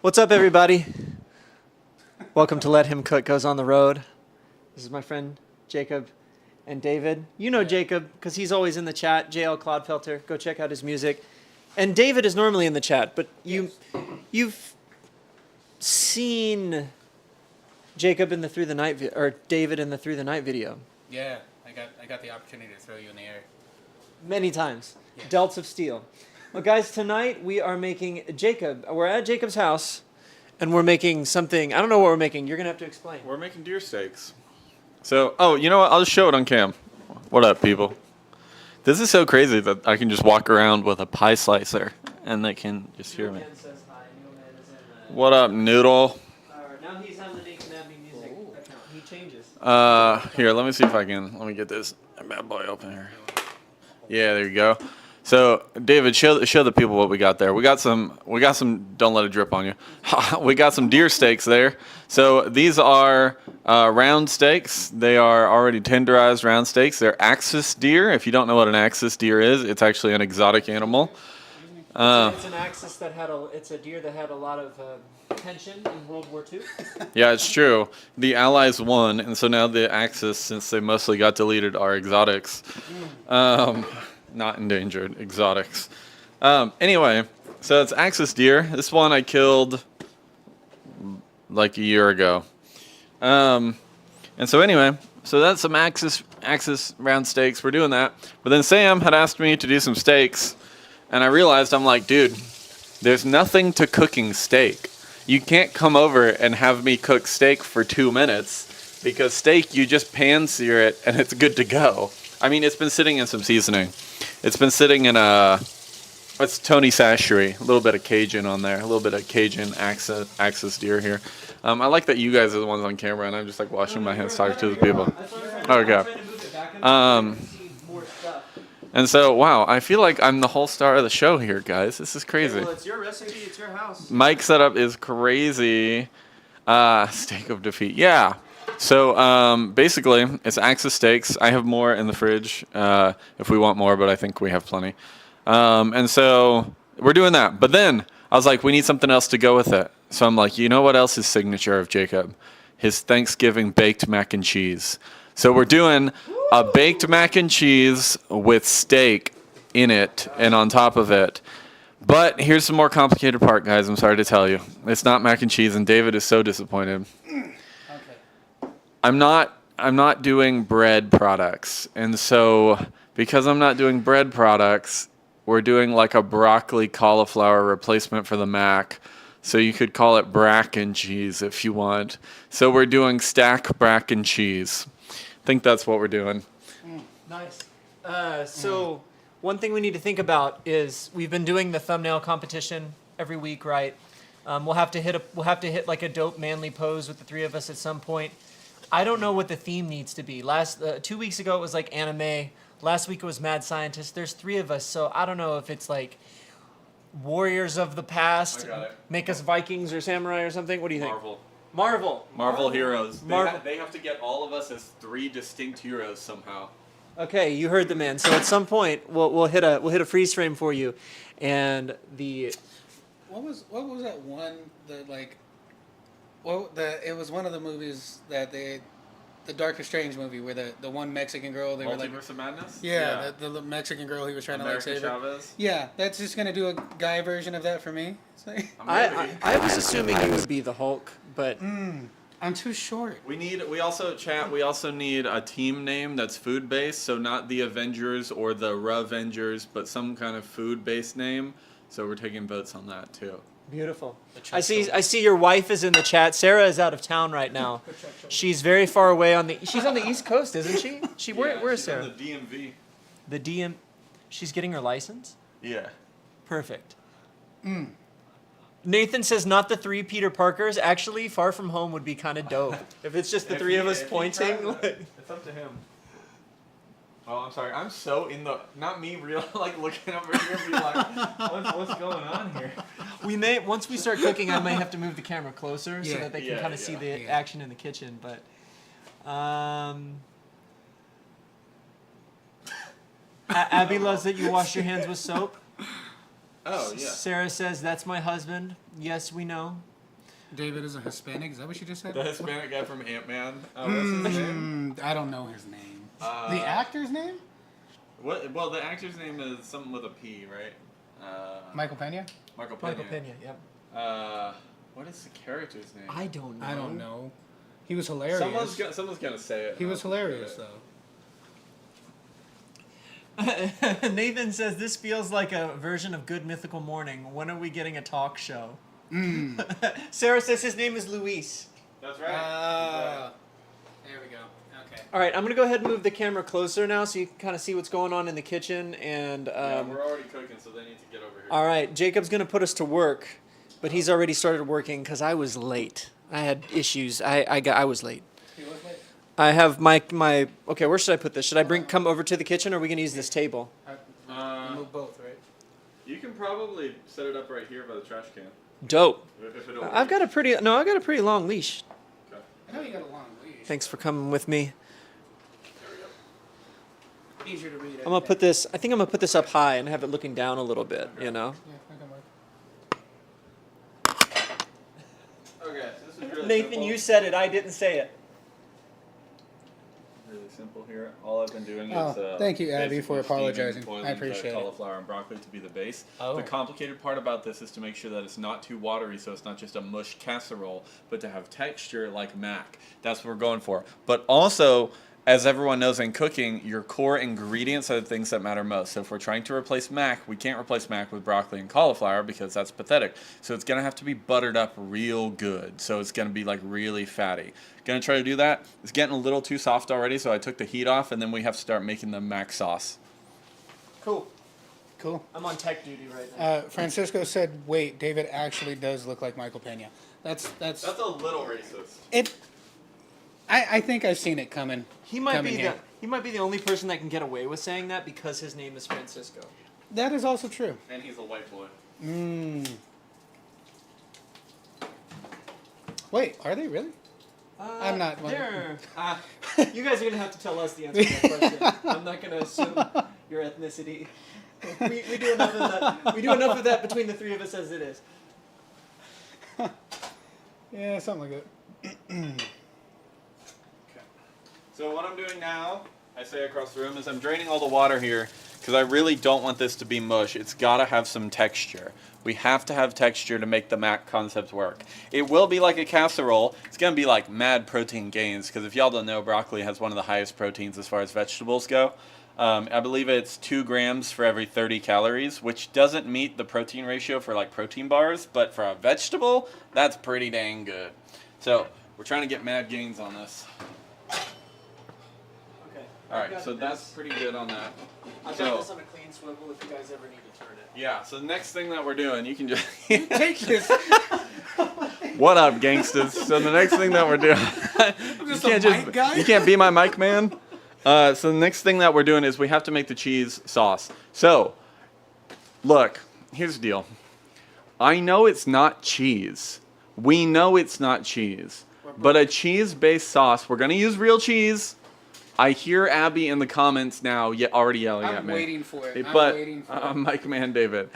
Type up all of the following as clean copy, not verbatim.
What's up, everybody? Welcome to Let Him Cook Goes on the Road. This is my friend Jacob and David. You know Jacob because he's always in the chat. JL Clodfelter. Go check out his music. And David is normally in the chat, but you've seen Jacob in the Through the Night or David in the Through the Night video. Yeah, I got the opportunity to throw you in the air. Many times. Yeah. Delts of steel. Well, guys, tonight we are making we're at Jacob's house, and we're making something. I don't know what we're making. You're going to have to explain. We're making deer steaks. So, you know what? I'll just show it on cam. What up, people? This is so crazy that I can just walk around with a pie slicer, and they can just hear me. Says hi. Neilman is in What up, Noodle? now he's on the Naked Abby music account. He changes. Here, let me see if I can. Let me get this bad boy open here. Yeah, there you go. So, David, show the people what we got there. We got some. Don't let it drip on you. We got some deer steaks there. So these are round steaks. They are already tenderized round steaks. They're axis deer. If you don't know what an axis deer is, it's actually an exotic animal. It's an axis that it's a deer that had a lot of tension in World War II. Yeah, it's true. The Allies won, and so now the axis, since they mostly got deleted, are exotics. Not endangered, exotics. Anyway, so it's axis deer. This one I killed like a year ago. And so anyway, so that's some axis round steaks. We're doing that. But then Sam had asked me to do some steaks, and I realized, I'm like, dude, there's nothing to cooking steak. You can't come over and have me cook steak for 2 minutes, because steak, you just pan sear it and it's good to go. I mean, it's been sitting in some seasoning. It's been sitting in it's Tony Sachery, a little bit of Cajun on there, a little bit of Cajun axis deer here. I like that you guys are the ones on camera, and I'm just like washing my hands talking to the people. Okay. And so, wow, I feel like I'm the whole star of the show here, guys. This is crazy. Well, it's your recipe. It's your house. Mike setup is crazy. Steak of defeat. Yeah. So basically, it's axis steaks. I have more in the fridge if we want more, but I think we have plenty. And so we're doing that. But then I was like, we need something else to go with it. So I'm like, you know what else is signature of Jacob? His Thanksgiving baked mac and cheese. So we're doing a baked mac and cheese with steak in it and on top of it. But here's the more complicated part, guys. I'm sorry to tell you. It's not mac and cheese, and David is so disappointed. I'm not doing bread products. And so because I'm not doing bread products, we're doing like a broccoli cauliflower replacement for the mac. So you could call it brack and cheese if you want. So we're doing stack brack and cheese. I think that's what we're doing. Nice. So one thing we need to think about is we've been doing the thumbnail competition every week, right? We'll have to hit like a dope manly pose with the three of us at some point. I don't know what the theme needs to be. 2 weeks ago it was like anime. Last week it was mad scientist. There's three of us, so I don't know if it's like warriors of the past, I got it. make us Vikings or samurai or something. What do you think? Marvel heroes. Marvel. They have to get all of us as three distinct heroes somehow. Okay, you heard the man. So at some point we'll hit a freeze frame for you, and What was that one that like? It was one of the movies that the Doctor Strange movie where the one Mexican girl they were like. Multiverse of Madness? Yeah, the Mexican girl he was trying America to like save. Chavez? Yeah, that's just gonna do a guy version of that for me. It's like, I was assuming you would be the Hulk, but I'm too short. We also need a team name that's food based, so not the Avengers or the Revengers, but some kind of food based name. So we're taking votes on that too. beautiful. I see your wife is in the chat. Sarah is out of town right now. She's very far away she's on the East Coast, isn't she? Where is Sarah? On the DMV. The DM. She's getting her license? Yeah. Perfect. Nathan says not the three Peter Parkers. Actually, Far From Home would be kind of dope. If it's just the three of us pointing. It's up to him. Oh, I'm sorry. I'm so not me real, like looking over here and be like, what's going on here? Once we start cooking, I may have to move the camera closer so that they can kind of see the Yeah. action in the kitchen. But, Abby loves that you wash your hands with soap. Oh, yeah. Sarah says, that's my husband. Yes, we know. David is a Hispanic. Is that what you just said? The Hispanic guy from Ant-Man. What's his name? I don't know his name. Uh, The actor's name? What? Well, the actor's name is something with a P, right? Michael Pena? Michael Pena. Michael Pena. Yep. What is the character's name? I don't know. I don't know. He was hilarious. Someone's gonna say it. He was hilarious, though. Nathan says this feels like a version of Good Mythical Morning. When are we getting a talk show? Sarah says his name is Luis. That's right. There we go. Okay. All right, I'm gonna go ahead and move the camera closer now, so you can kind of see what's going on in the kitchen. And Yeah, we're already cooking, so they need to get over here. all right, Jacob's gonna put us to work, but he's already started working because I was late. I had issues. I was late. He was late. I have my okay. Where should I put this? Should I come over to the kitchen, or are we gonna use this table? Move both, right? You can probably set it up right here by the trash can. Dope. If it'll I've got a pretty long leash. Okay. I know you got a long leash. Thanks for coming with me. Easier to read. I'm gonna put this. I think I'm gonna put this up high and have it looking down a little bit. You know. Yeah, okay, Mark. Okay, so this is really Nathan, simple. you said it. I didn't say it. Really simple here. All I've been doing Oh, is thank you, Abby, basically for apologizing. steaming, I boiling appreciate it. cauliflower and broccoli to be the base. Oh. The complicated part about this is to make sure that it's not too watery, so it's not just a mush casserole, but to have texture like mac. That's what we're going for. But also, as everyone knows in cooking, your core ingredients are the things that matter most. So if we're trying to replace mac, we can't replace mac with broccoli and cauliflower because that's pathetic. So it's going to have to be buttered up real good. So it's going to be like really fatty. Going to try to do that. It's getting a little too soft already, so I took the heat off, and then we have to start making the mac sauce. Cool. Cool. I'm on tech duty right now. Francisco said, "Wait, David actually does look like Michael Pena." That's That's a little racist. it. I think I've seen it coming. He might coming be here. he might be the only person that can get away with saying that because his name is Francisco. That is also true. And he's a white boy. Wait, are they really? I'm not one. There. You guys are gonna have to tell us the answer to that question. I'm not gonna assume your ethnicity. We do enough of that. We do enough of that between the three of us as it is. Yeah, something like that. So what I'm doing now, I say across the room, is I'm draining all the water here because I really don't want this to be mush. It's got to have some texture. We have to have texture to make the mac concept work. It will be like a casserole. It's going to be like mad protein gains because if y'all don't know, broccoli has one of the highest proteins as far as vegetables go. I believe it's 2 grams for every 30 calories, which doesn't meet the protein ratio for like protein bars, but for a vegetable, that's pretty dang good. So we're trying to get mad gains on this. Okay. All right, so that's pretty good on that. I've So- got this on a clean swivel if you guys ever need to turn it. Yeah, so the next thing that we're doing, you can just... Take this. What up, gangsters? So the next thing that we're doing... just a mic guy? You can't be my mic man? So the next thing that we're doing is we have to make the cheese sauce. So, look, here's the deal. I know it's not cheese. We know it's not cheese. But a cheese-based sauce, we're going to use real cheese. I hear Abby in the comments now already yelling at I'm me. waiting for it. But I'm waiting for it. Mike Man David.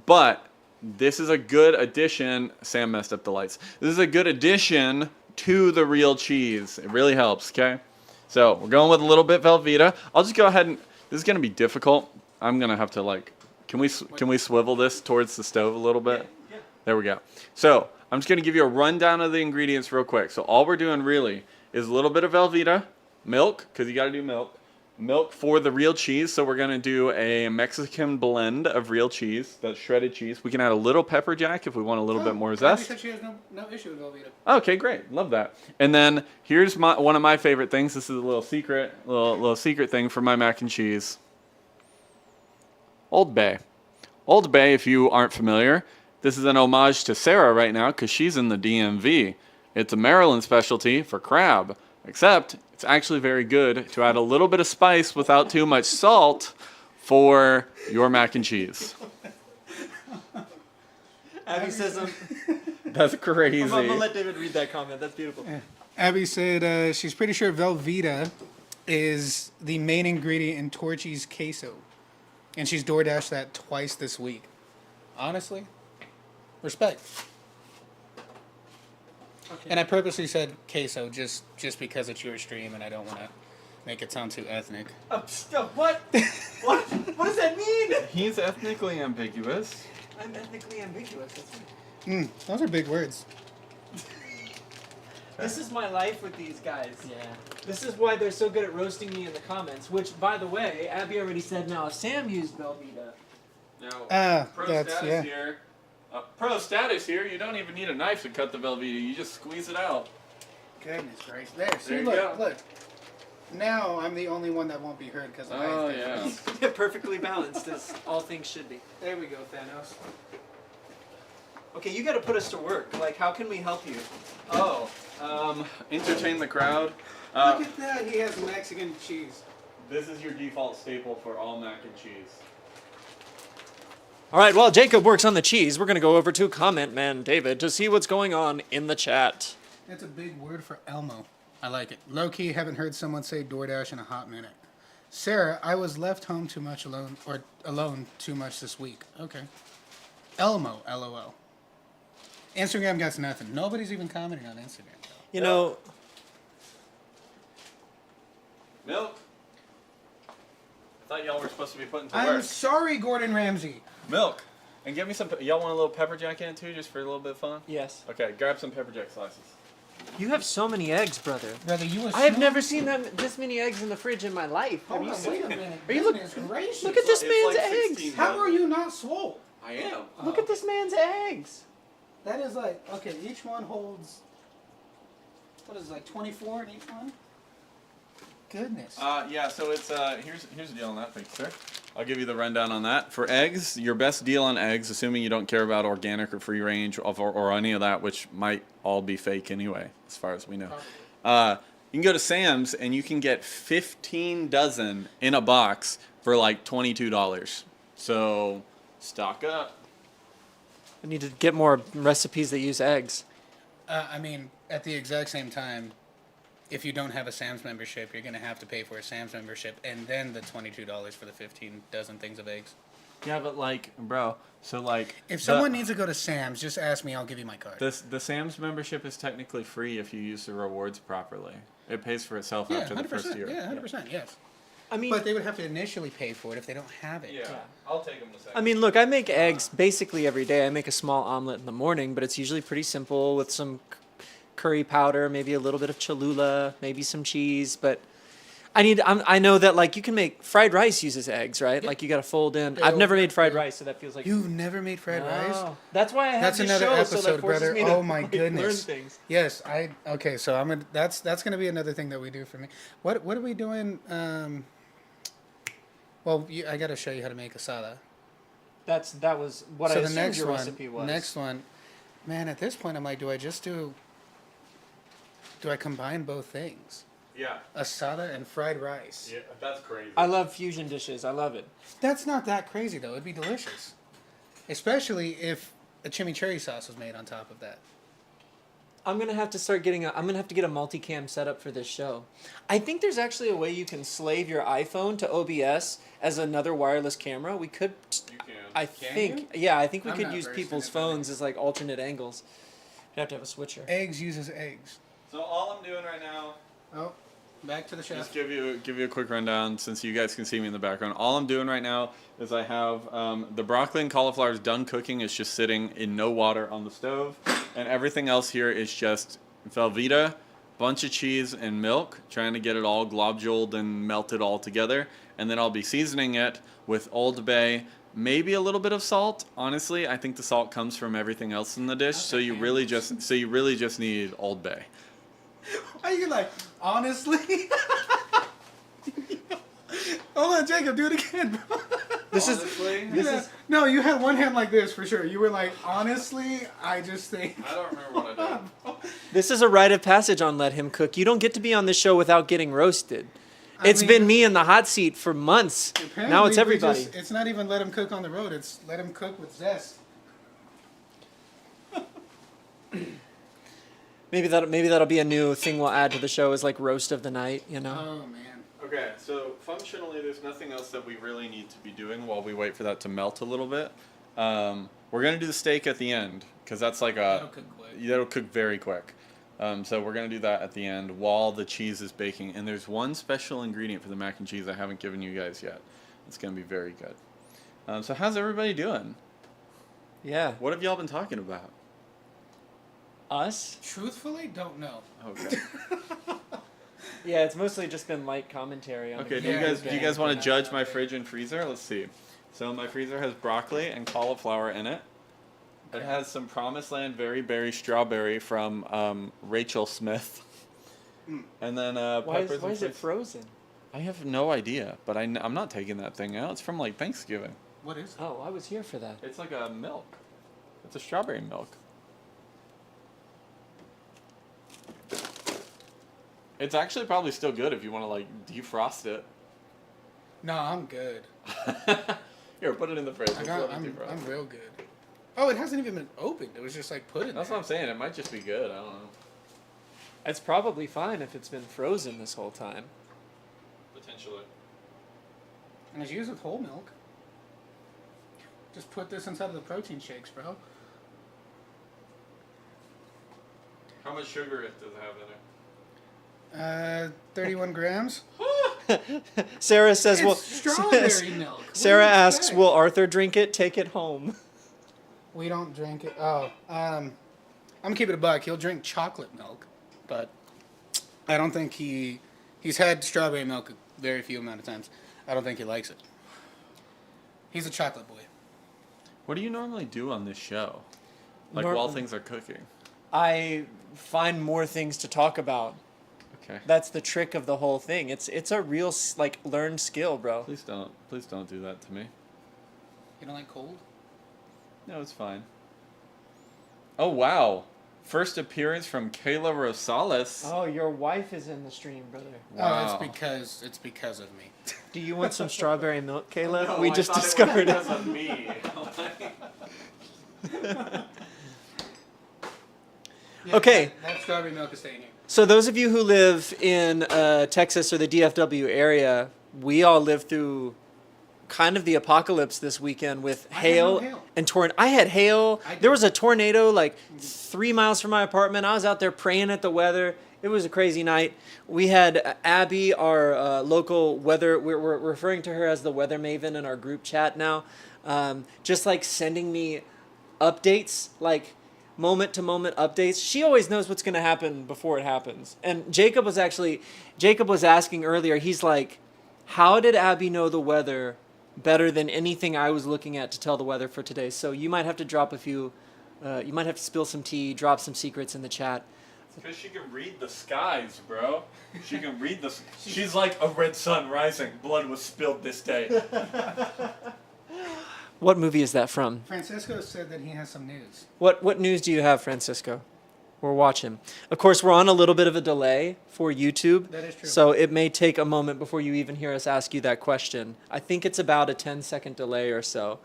But this is a good addition. Sam messed up the lights. This is a good addition to the real cheese. It really helps, okay? So we're going with a little bit Velveeta. I'll just go ahead and this is going to be difficult. I'm going to have to like can we swivel this towards the stove a little bit? Yeah. There we go. So I'm just going to give you a rundown of the ingredients real quick. So all we're doing really is a little bit of Velveeta, milk, because you got to do milk for the real cheese. So we're going to do a Mexican blend of real cheese, that's shredded cheese. We can add a little pepper jack if we want a little bit more Abby zest. said she has no issue with Velveeta. Okay, great. Love that. And then here's one of my favorite things. This is a little secret thing for my mac and cheese. Old Bay. Old Bay, if you aren't familiar, this is an homage to Sarah right now because she's in the DMV. It's a Maryland specialty for crab, except it's actually very good to add a little bit of spice without too much salt for your mac and cheese. Abby says That's crazy. I'm gonna let David read that comment. That's beautiful. Abby said she's pretty sure Velveeta is the main ingredient in Torchy's queso. And she's DoorDashed that twice this week. Honestly, respect. And I purposely said queso just because it's your stream, and I don't want to make it sound too ethnic. What? What does that mean? He's ethnically ambiguous. I'm ethnically ambiguous. That's right. Those are big words. This is my life with these guys. Yeah. This is why they're so good at roasting me in the comments. Which, by the way, Abby already said now if Sam used Velveeta. Now, pro that's status here. Pro status here. You don't even need a knife to cut the Velveeta. You just squeeze it out. Goodness gracious. There, see, There you look, go. look. Now I'm the only one that won't be hurt because Oh yeah. Perfectly balanced, as all things should be. There we go, Thanos. Okay, you got to put us to work. Like, how can we help you? Oh, entertain the crowd. Look at that. He has Mexican cheese. This is your default staple for all mac and cheese. All right, while Jacob works on the cheese, we're going to go over to Comment Man David to see what's going on in the chat. That's a big word for Elmo. I like it. Low key, haven't heard someone say DoorDash in a hot minute. Sarah, I was left home too much alone, or alone too much this week. Okay. Elmo, LOL. Instagram got nothing. Nobody's even commenting on Instagram. You know, Milk. I thought y'all were supposed to be putting to I'm work. sorry, Gordon Ramsay. Milk. And give me some. Y'all want a little pepper jack in it too, just for a little bit of fun? yes. Okay, grab some pepper jack slices. You have so many eggs, brother. Brother, you I have never seen this many eggs in the fridge in my life. Have Hold you on, seen? wait a minute. Are you Goodness gracious. Look at this It's man's like eggs. 16. How are you not swole? I am. Look at this man's eggs. That is like, okay, each one holds, what is it, like 24 in each one? Goodness. Yeah, so it's here's the deal on that, thanks, sir. I'll give you the rundown on that. For eggs, your best deal on eggs, assuming you don't care about organic or free range or any of that, which might all be fake anyway, as far as we know. You can go to Sam's and you can get 15 dozen in a box for like $22. So stock up. I need to get more recipes that use eggs. I mean, at the exact same time, if you don't have a Sam's membership, you're going to have to pay for a Sam's membership and then the $22 for the 15 dozen things of eggs. Yeah, but like, bro, so like... If someone needs to go to Sam's, just ask me, I'll give you my card. The Sam's membership is technically free if you use the rewards properly. It pays for itself Yeah, after the first 100%. year. Yeah, 100%, yes. I mean, But they would have to initially pay for it if they don't have it. Yeah, I'll take them to second. I mean, look, I make eggs basically every day. I make a small omelet in the morning, but it's usually pretty simple with some curry powder, maybe a little bit of Cholula, maybe some cheese. But I know that like you can make fried rice uses eggs, right? Yeah. Like you got to fold in. Yeah, I've never made fried yeah. rice, so that feels like You've never made fried rice? Oh, that's why I have That's this another show, episode, so that forces brother. me to, Oh my like, goodness. learn things. Yes, okay, so I'm gonna that's gonna be another thing that we do for me. What are we doing? I gotta show you how to make asada. That was what I So the assumed next your one, recipe was. next one, man. At this point, I'm like, do I combine both things? Yeah. Asada and fried rice. Yeah, that's crazy. I love fusion dishes. I love it. That's not that crazy though. It'd be delicious, especially if a chimichurri sauce was made on top of that. I'm gonna have to start getting I'm gonna have to get a multicam setup for this show. I think there's actually a way you can slave your iPhone to OBS as another wireless camera. We could. You can. I think. Yeah, I think we I'm could not use versed in people's it, buddy. phones as like alternate angles. You have to have a switcher. Eggs uses eggs. So all I'm doing right now, Oh, back to the chef. just give you a quick rundown since you guys can see me in the background. All I'm doing right now is I have the broccoli and cauliflower is done cooking. It's just sitting in no water on the stove, and everything else here is just Velveeta, bunch of cheese and milk, trying to get it all globuled and melted all together, and then I'll be seasoning it with Old Bay. Maybe a little bit of salt. Honestly, I think the salt comes from everything else in the dish, so you really just need Old Bay. Why are you like, honestly? Hold on, Jacob, do it again, bro. Honestly, No, you had one hand like this for sure. You were like, honestly, I just think. I don't remember what I did. This is a rite of passage on Let Him Cook. You don't get to be on this show without getting roasted. It's mean, been me in the hot seat for months. Now it's everybody. It's not even let him cook on the road. It's let him cook with zest. Maybe that'll be a new thing we'll add to the show is like roast of the night, you know? Oh man. Okay, so functionally, there's nothing else that we really need to be doing while we wait for that to melt a little bit. We're gonna do the steak at the end because that's like That'll cook quick. that'll cook very quick. So we're going to do that at the end while the cheese is baking. And there's one special ingredient for the mac and cheese I haven't given you guys yet. It's going to be very good. So how's everybody doing? Yeah. What have y'all been talking about? Us? Truthfully, don't know. Okay. Yeah, it's mostly just been light commentary on Okay, the do Yeah, you guys want to yeah, judge yeah, my yeah. fridge and freezer? Let's see. So my freezer has broccoli and cauliflower in it. It Okay. has some Promised Land Very Berry Strawberry from Rachel Smith. And then Why peppers is and it frozen? I have no idea, but I'm not taking that thing out. It's from like Thanksgiving. What is it? Oh, I was here for that. It's like a milk. It's a strawberry milk. It's actually probably still good if you want to like defrost it. No, I'm good. Here, put it in the fridge. Let's let it I'm defrost. real good. Oh, it hasn't even been opened. It was just like put in That's there. what I'm saying. It might just be good. I don't know. It's probably fine if it's been frozen this whole time. Potentially. And it's used with whole milk. Just put this inside of the protein shakes, bro. How much sugar does it have in it? 31 grams. Sarah says, It's "Well, strawberry milk. What Sarah do you asks, expect? will Arthur drink it? Take it home." We don't drink it. Oh, I'm gonna keep it a buck. He'll drink chocolate milk, but I don't think he's had strawberry milk a very few amount of times. I don't think he likes it. He's a chocolate boy. What do you normally do on this show? Like Nor- while things are cooking? I find more things to talk about. Okay. That's the trick of the whole thing. It's a real like learned skill, bro. Please don't do that to me. You don't like cold? No, it's fine. Oh wow. First appearance from Kayla Rosales. Oh, your wife is in the stream, brother. Wow. Oh, it's because of me. Do you want some strawberry milk, Kayla? No, we I just thought discovered it. it. Was because of me. Yeah, Okay. That strawberry milk is staying here. So those of you who live in Texas or the DFW area, we all lived through kind of the apocalypse this weekend with I had hail no hail. and tornado. I had hail. I did. There was a tornado like 3 miles from my apartment. I was out there praying at the weather. It was a crazy night. We had Abby, our local weather. We're referring to her as the weather maven in our group chat now. Just like sending me updates, like moment to moment updates. She always knows what's going to happen before it happens. And Jacob was asking earlier. He's like, how did Abby know the weather better than anything I was looking at to tell the weather for today? So you might have to drop a few. You might have to spill some tea, drop some secrets in the chat. Because she can read the skies, bro. She can read the. She's like a red sun rising. Blood was spilled this day. What movie is that from? Francisco said that he has some news. What news do you have, Francisco? We're watching. Of course, we're on a little bit of a delay for YouTube. That is true. So it may take a moment before you even hear us ask you that question. I think it's about a 10-second delay or so.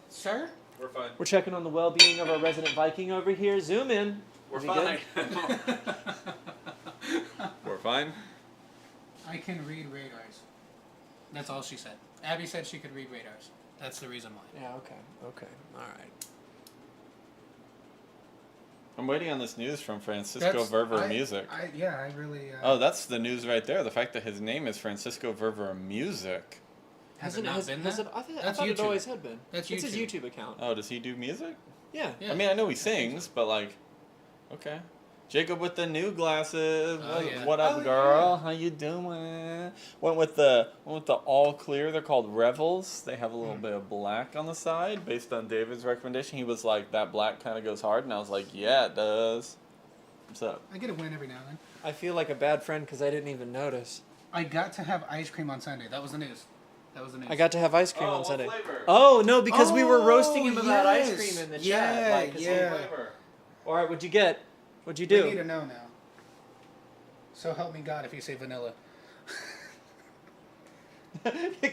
Sir? We're fine. We're checking on the well-being of our resident Viking over here. Zoom in. We're Is he fine. good? We're fine. I can read radars. That's all she said. Abby said she could read radars. That's the reason why. Yeah, okay. All right. I'm waiting on this news from Francisco Verver Music. I really... Oh, that's the news right there. The fact that his name is Francisco Verver Music. Has it not been that? I That's thought it YouTube. always had been. That's It's his YouTube. YouTube account. Oh, does he do music? Yeah. Yeah. I mean, I know he sings, but like, okay. Jacob with the new glasses. Oh, yeah. What up, Oh, girl? yeah. How you doing? Went with the all clear. They're called Revels. They have a little bit of black on the side, based on David's recommendation. He was like, that black kind of goes hard, and I was like, yeah, it does. What's up? I get a win every now and then. I feel like a bad friend because I didn't even notice. I got to have ice cream on Sunday. That was the news. I got to have ice cream Oh, on what Sunday. flavor? Oh no, because we were Oh, roasting him about ice yes. cream in the Yeah, chat. Like, 'cause yeah. What flavor? All right, what'd you get? What'd you We need do? to know now. So help me God if you say vanilla.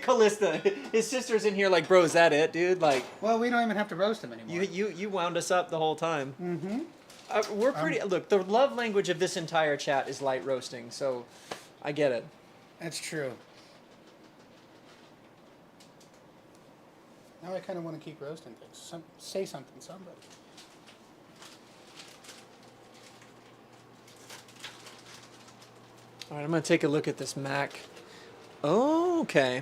Callista, his sister's in here. Like, bro, is that it, dude? Like, Well, we don't even have to roast him anymore. you wound us up the whole time. Mm-hmm. We're pretty. Look, the love language of this entire chat is light roasting, so I get it. That's true. Now I kind of want to keep roasting things. Say something, somebody. All right, I'm gonna take a look at this mac. Oh, okay.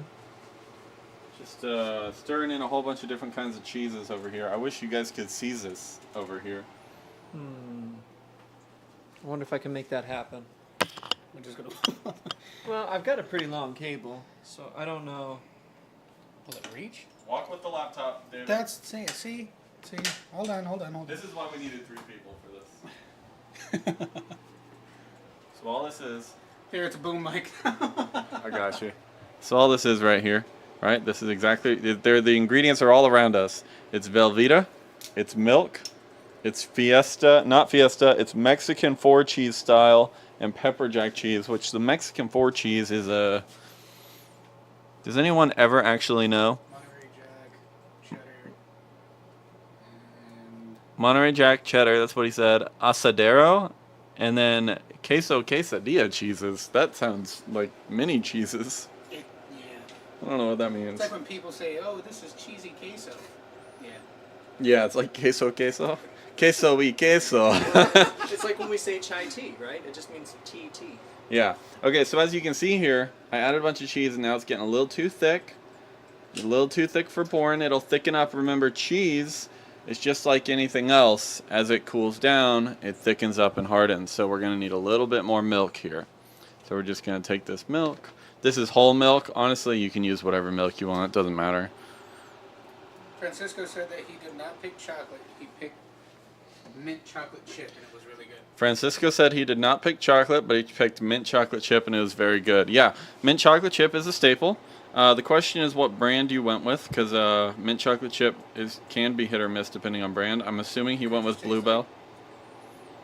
Just stirring in a whole bunch of different kinds of cheeses over here. I wish you guys could see this over here. I wonder if I can make that happen. We're just gonna. Well, I've got a pretty long cable, so I don't know. Will it reach? Walk with the laptop, David. That's see. Hold on. This is why we needed 3 people for this. So all this is... Here, it's a boom mic. I got you. So all this is right here, right? This is exactly... The ingredients are all around us. It's Velveeta, it's milk, it's Fiesta, not Fiesta, it's Mexican 4-cheese style, and pepper jack cheese, which the Mexican 4 cheese is a... Does anyone ever actually know? Monterey Jack, cheddar, and Monterey Jack cheddar, that's what he said. Asadero, and then queso quesadilla cheeses. That sounds like mini cheeses. yeah. I don't know what that It's means. like when people say, "Oh, this is cheesy queso." Yeah. Yeah, it's like queso queso. Queso y queso. It's like when we say chai tea, right? It just means tea. Yeah. Okay, so as you can see here, I added a bunch of cheese and now it's getting a little too thick. A little too thick for pouring. It'll thicken up. Remember, cheese is just like anything else. As it cools down, it thickens up and hardens. So we're going to need a little bit more milk here. So we're just going to take this milk. This is whole milk. Honestly, you can use whatever milk you want. It doesn't matter. Francisco said that he did not pick chocolate. He picked mint chocolate chip, and it was really good. Francisco said he did not pick chocolate, but he picked mint chocolate chip, and it was very good. Yeah, mint chocolate chip is a staple. The question is what brand you went with, because mint chocolate chip can be hit or miss depending on brand. I'm assuming he went with Bluebell.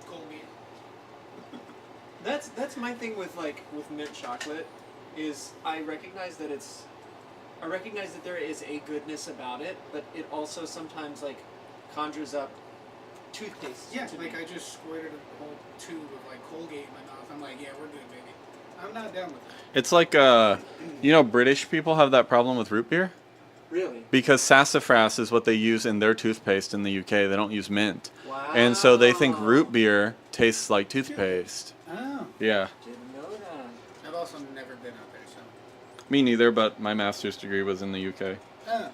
Colgate. That's my thing with mint chocolate, is I recognize that there is a goodness about it, but it also sometimes conjures up toothpaste. Yeah, to like me. I just squirted a whole tube of Colgate in my mouth. I'm like, yeah, we're good, baby. I'm not done with it. It's like, British people have that problem with root beer. Really? Because sassafras is what they use in their toothpaste in the UK. They don't use mint. Wow. And so they think root beer tastes like toothpaste. Oh. Yeah. Didn't know that. I've also never been out there, so. Me neither, but my master's degree was in the UK. Oh.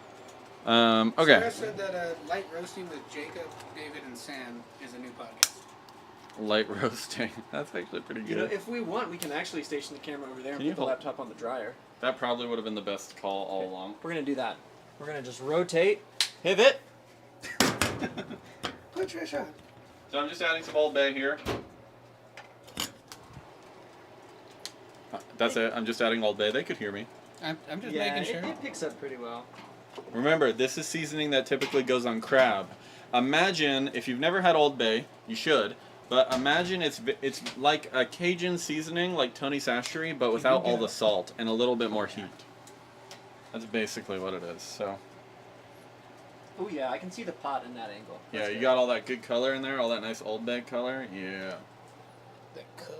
Okay. Sarah said that Light Roasting with Jacob, David, and Sam is a new podcast. Light roasting. That's actually pretty good. You know, if we want, we can actually station the camera over there and Can you put the hold- laptop on the dryer. That probably would have been the best call all along. We're gonna do that. We're gonna just rotate, pivot. Put your shot. So I'm just adding some Old Bay here. That's it. I'm just adding Old Bay. They could hear me. I'm just Yeah, making sure. it picks up pretty well. Remember, this is seasoning that typically goes on crab. Imagine, if you've never had Old Bay, you should, but imagine it's like a Cajun seasoning, like Tony Sachery, but without all the salt and a little bit more heat. That's basically what it is. So, Oh yeah, I can see the pot in that angle. yeah, That's you good. got all that good color in there, all that nice Old Bay color. Yeah. The color.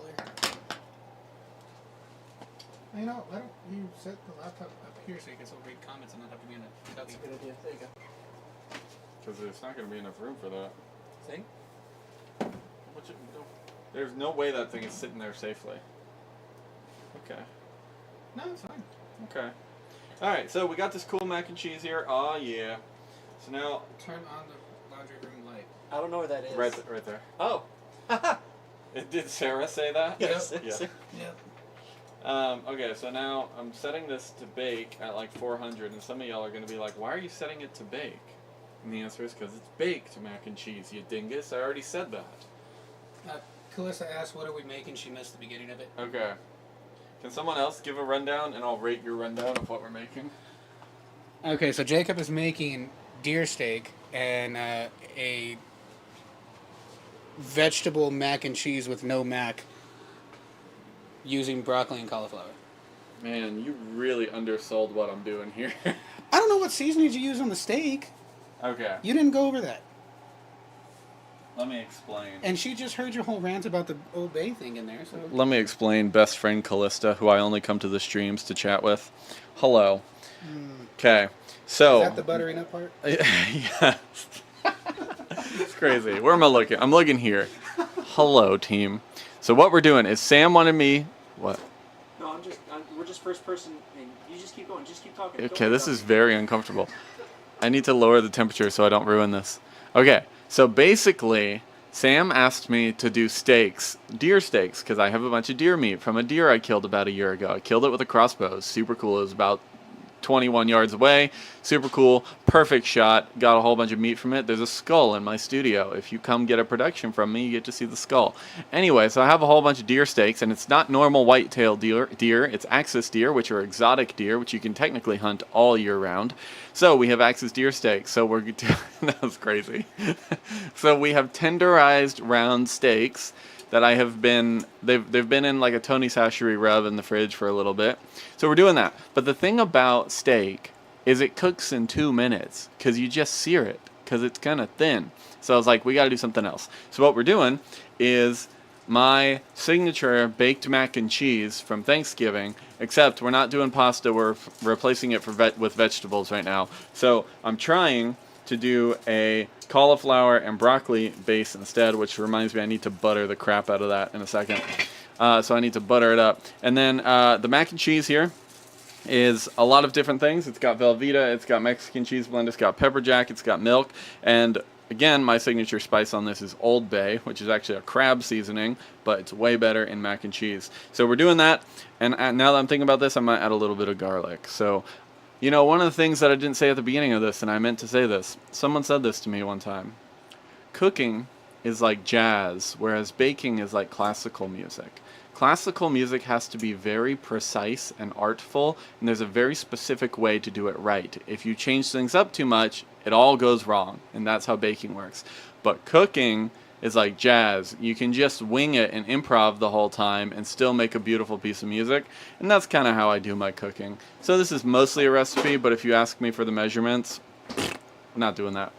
You know, why don't you set the laptop up here so you can still read comments and not have to be in a That's a good idea. There you go. Because there's not going to be enough room for that. See? There's no way that thing is sitting there safely. Okay. No, it's fine. Okay. Alright, so we got this cool mac and cheese here. Oh, yeah. So now... Turn on the laundry room light. I don't know where that is. Right there. Oh. Did Sarah say that? Yes. Yeah. Yep. Okay, so now I'm setting this to bake at like 400, and some of y'all are going to be like, why are you setting it to bake? And the answer is because it's baked mac and cheese, you dingus. I already said that. Calissa asked, what are we making? She missed the beginning of it. Okay. Can someone else give a rundown, and I'll rate your rundown of what we're making? Okay, so Jacob is making deer steak and a vegetable mac and cheese with no mac using broccoli and cauliflower. Man, you really undersold what I'm doing here. I don't know what seasonings you use on the steak. Okay, You didn't go over that. let me explain. And she just heard your whole rant about the Old Bay thing in there. So Let me explain. Best friend Callista, who I only come to the streams to chat with. Hello. Okay, so... is that the buttering up part? Yeah. It's crazy. Where am I looking? I'm looking here. Hello, team. So what we're doing is Sam wanted me What? No, we're just first person, and you just keep going. Just keep talking. Okay, this is very uncomfortable. I need to lower the temperature so I don't ruin this. Okay, so basically, Sam asked me to do steaks, deer steaks, because I have a bunch of deer meat from a deer I killed about a year ago. I killed it with a crossbow. It was super cool. It was about 21 yards away. Super cool. Perfect shot. Got a whole bunch of meat from it. There's a skull in my studio. If you come get a production from me, you get to see the skull. Anyway, so I have a whole bunch of deer steaks, and it's not normal white-tailed deer. It's axis deer, which are exotic deer, which you can technically hunt all year round. So we have axis deer steaks. So we're that was crazy. So we have tenderized round steaks that I have been, they've been in like a Tony Sachery rub in the fridge for a little bit. So we're doing that. But the thing about steak is it cooks in 2 minutes because you just sear it because it's kind of thin. So I was like, we got to do something else. So what we're doing is my signature baked mac and cheese from Thanksgiving, except we're not doing pasta. We're replacing it with vegetables right now. So I'm trying to do a cauliflower and broccoli base instead, which reminds me I need to butter the crap out of that in a second. So I need to butter it up. And then the mac and cheese here is a lot of different things. It's got Velveeta, it's got Mexican cheese blend, it's got pepper jack, it's got milk, and again, my signature spice on this is Old Bay, which is actually a crab seasoning, but it's way better in mac and cheese. So we're doing that, and now that I'm thinking about this, I might add a little bit of garlic. So, you know, one of the things that I didn't say at the beginning of this, and I meant to say this, someone said this to me one time. Cooking is like jazz, whereas baking is like classical music. Classical music has to be very precise and artful, and there's a very specific way to do it right. If you change things up too much, it all goes wrong, and that's how baking works. But cooking is like jazz. You can just wing it and improv the whole time and still make a beautiful piece of music, and that's kind of how I do my cooking. So this is mostly a recipe, but if you ask me for the measurements, I'm not doing that.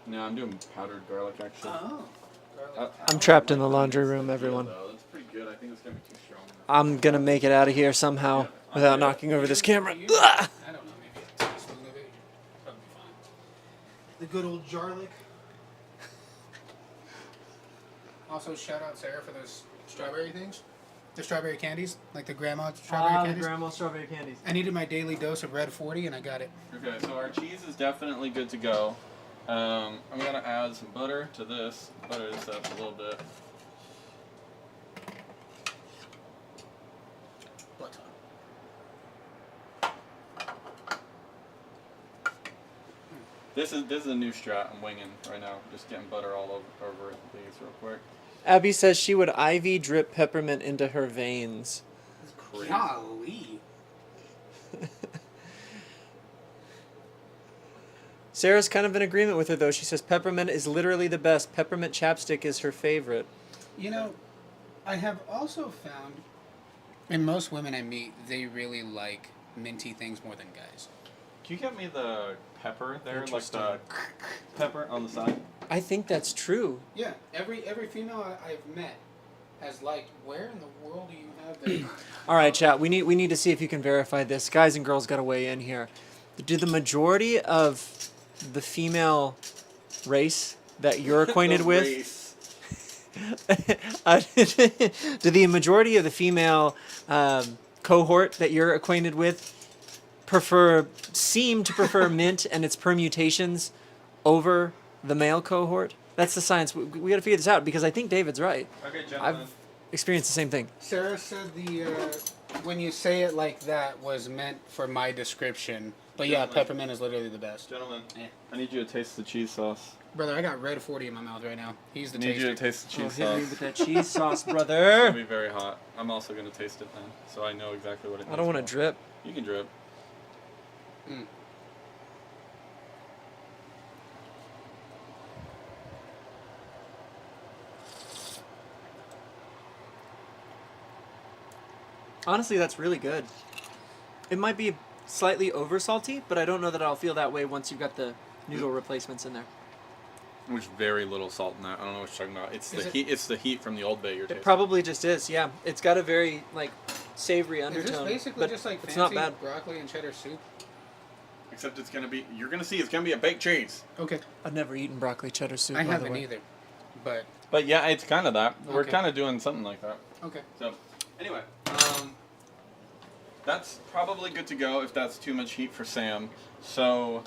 No, I'm doing powdered garlic, actually. Oh. I'm trapped in the laundry room, everyone. That's pretty good. I think it's going to be too strong. I'm gonna make it out of here somehow without knocking over this camera. I don't know, maybe a teaspoon of it. Probably fine. The good old garlic. Also, shout out Sarah for those strawberry things. The strawberry candies, like the grandma strawberry candies. The grandma strawberry candies. I needed my daily dose of Red 40, and I got it. Okay, so our cheese is definitely good to go. I'm going to add some butter to this. Butter this up a little bit. Butter. This is a new strat I'm winging right now. Just getting butter all over these real quick. Abby says she would IV drip peppermint into her veins. It's crazy. Golly. Sarah's kind of in agreement with her, though. She says peppermint is literally the best. Peppermint chapstick is her favorite. You know, I have also found, and most women I meet, they really like minty things more than guys. Can you get me the pepper there? Like Interesting. the pepper on the side? I think that's true. Yeah, every female I've met has liked, where in the world do you have that? All right, chat. We need to see if you can verify this. Guys and girls got to weigh in here. Do the majority of the female race that you're acquainted with, do the majority of the female cohort that you're acquainted with seem to prefer mint and its permutations over the male cohort? That's the science. We got to figure this out because I think David's right. Okay, gentlemen. I've experienced the same thing. Sarah said when you say it like that was meant for my description. But yeah, peppermint is literally the best. Gentlemen, Yeah. I need you to taste the cheese sauce. Brother, I got Red 40 in my mouth right now. He's the I need you taster. to taste the cheese Hit me sauce. with that cheese sauce, It's going brother. to be very hot. I'm also going to taste it then, so I know exactly what it is. I don't want to drip. You can drip. Honestly, that's really good. It might be slightly over salty, but I don't know that I'll feel that way once you've got the noodle replacements in there. There's very little salt in that. I don't know what you're talking about. It's Is the it- heat. It's the heat from the Old Bay you're tasting. It probably just is, yeah. It's got a very like savory Is undertone. this basically but just like it's fancy not bad. broccoli and cheddar soup? Except it's gonna be. You're gonna see. It's gonna be a baked cheese. Okay. I've never eaten broccoli cheddar soup. I by the haven't way. either. But yeah, it's kind of that. We're Okay. kind of doing something like that. okay. So, anyway, that's probably good to go if that's too much heat for Sam. So,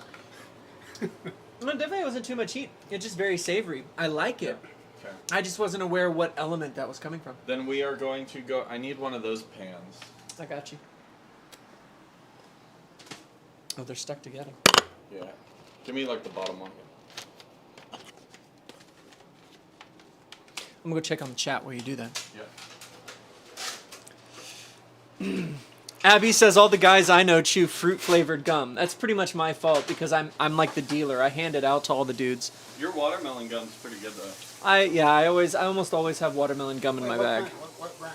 No, definitely wasn't too much heat. It's just very savory. I like it. okay. I just wasn't aware what element that was coming from. Then we are going to go. I need one of those pans. I got you. Oh, they're stuck together. Yeah. Give me like the bottom one. I'm gonna go check on the chat while you do that. Yeah. Abby says all the guys I know chew fruit flavored gum. That's pretty much my fault because I'm like the dealer. I hand it out to all the dudes. Your watermelon gum's pretty good though. I almost always have watermelon gum in my bag. What brand?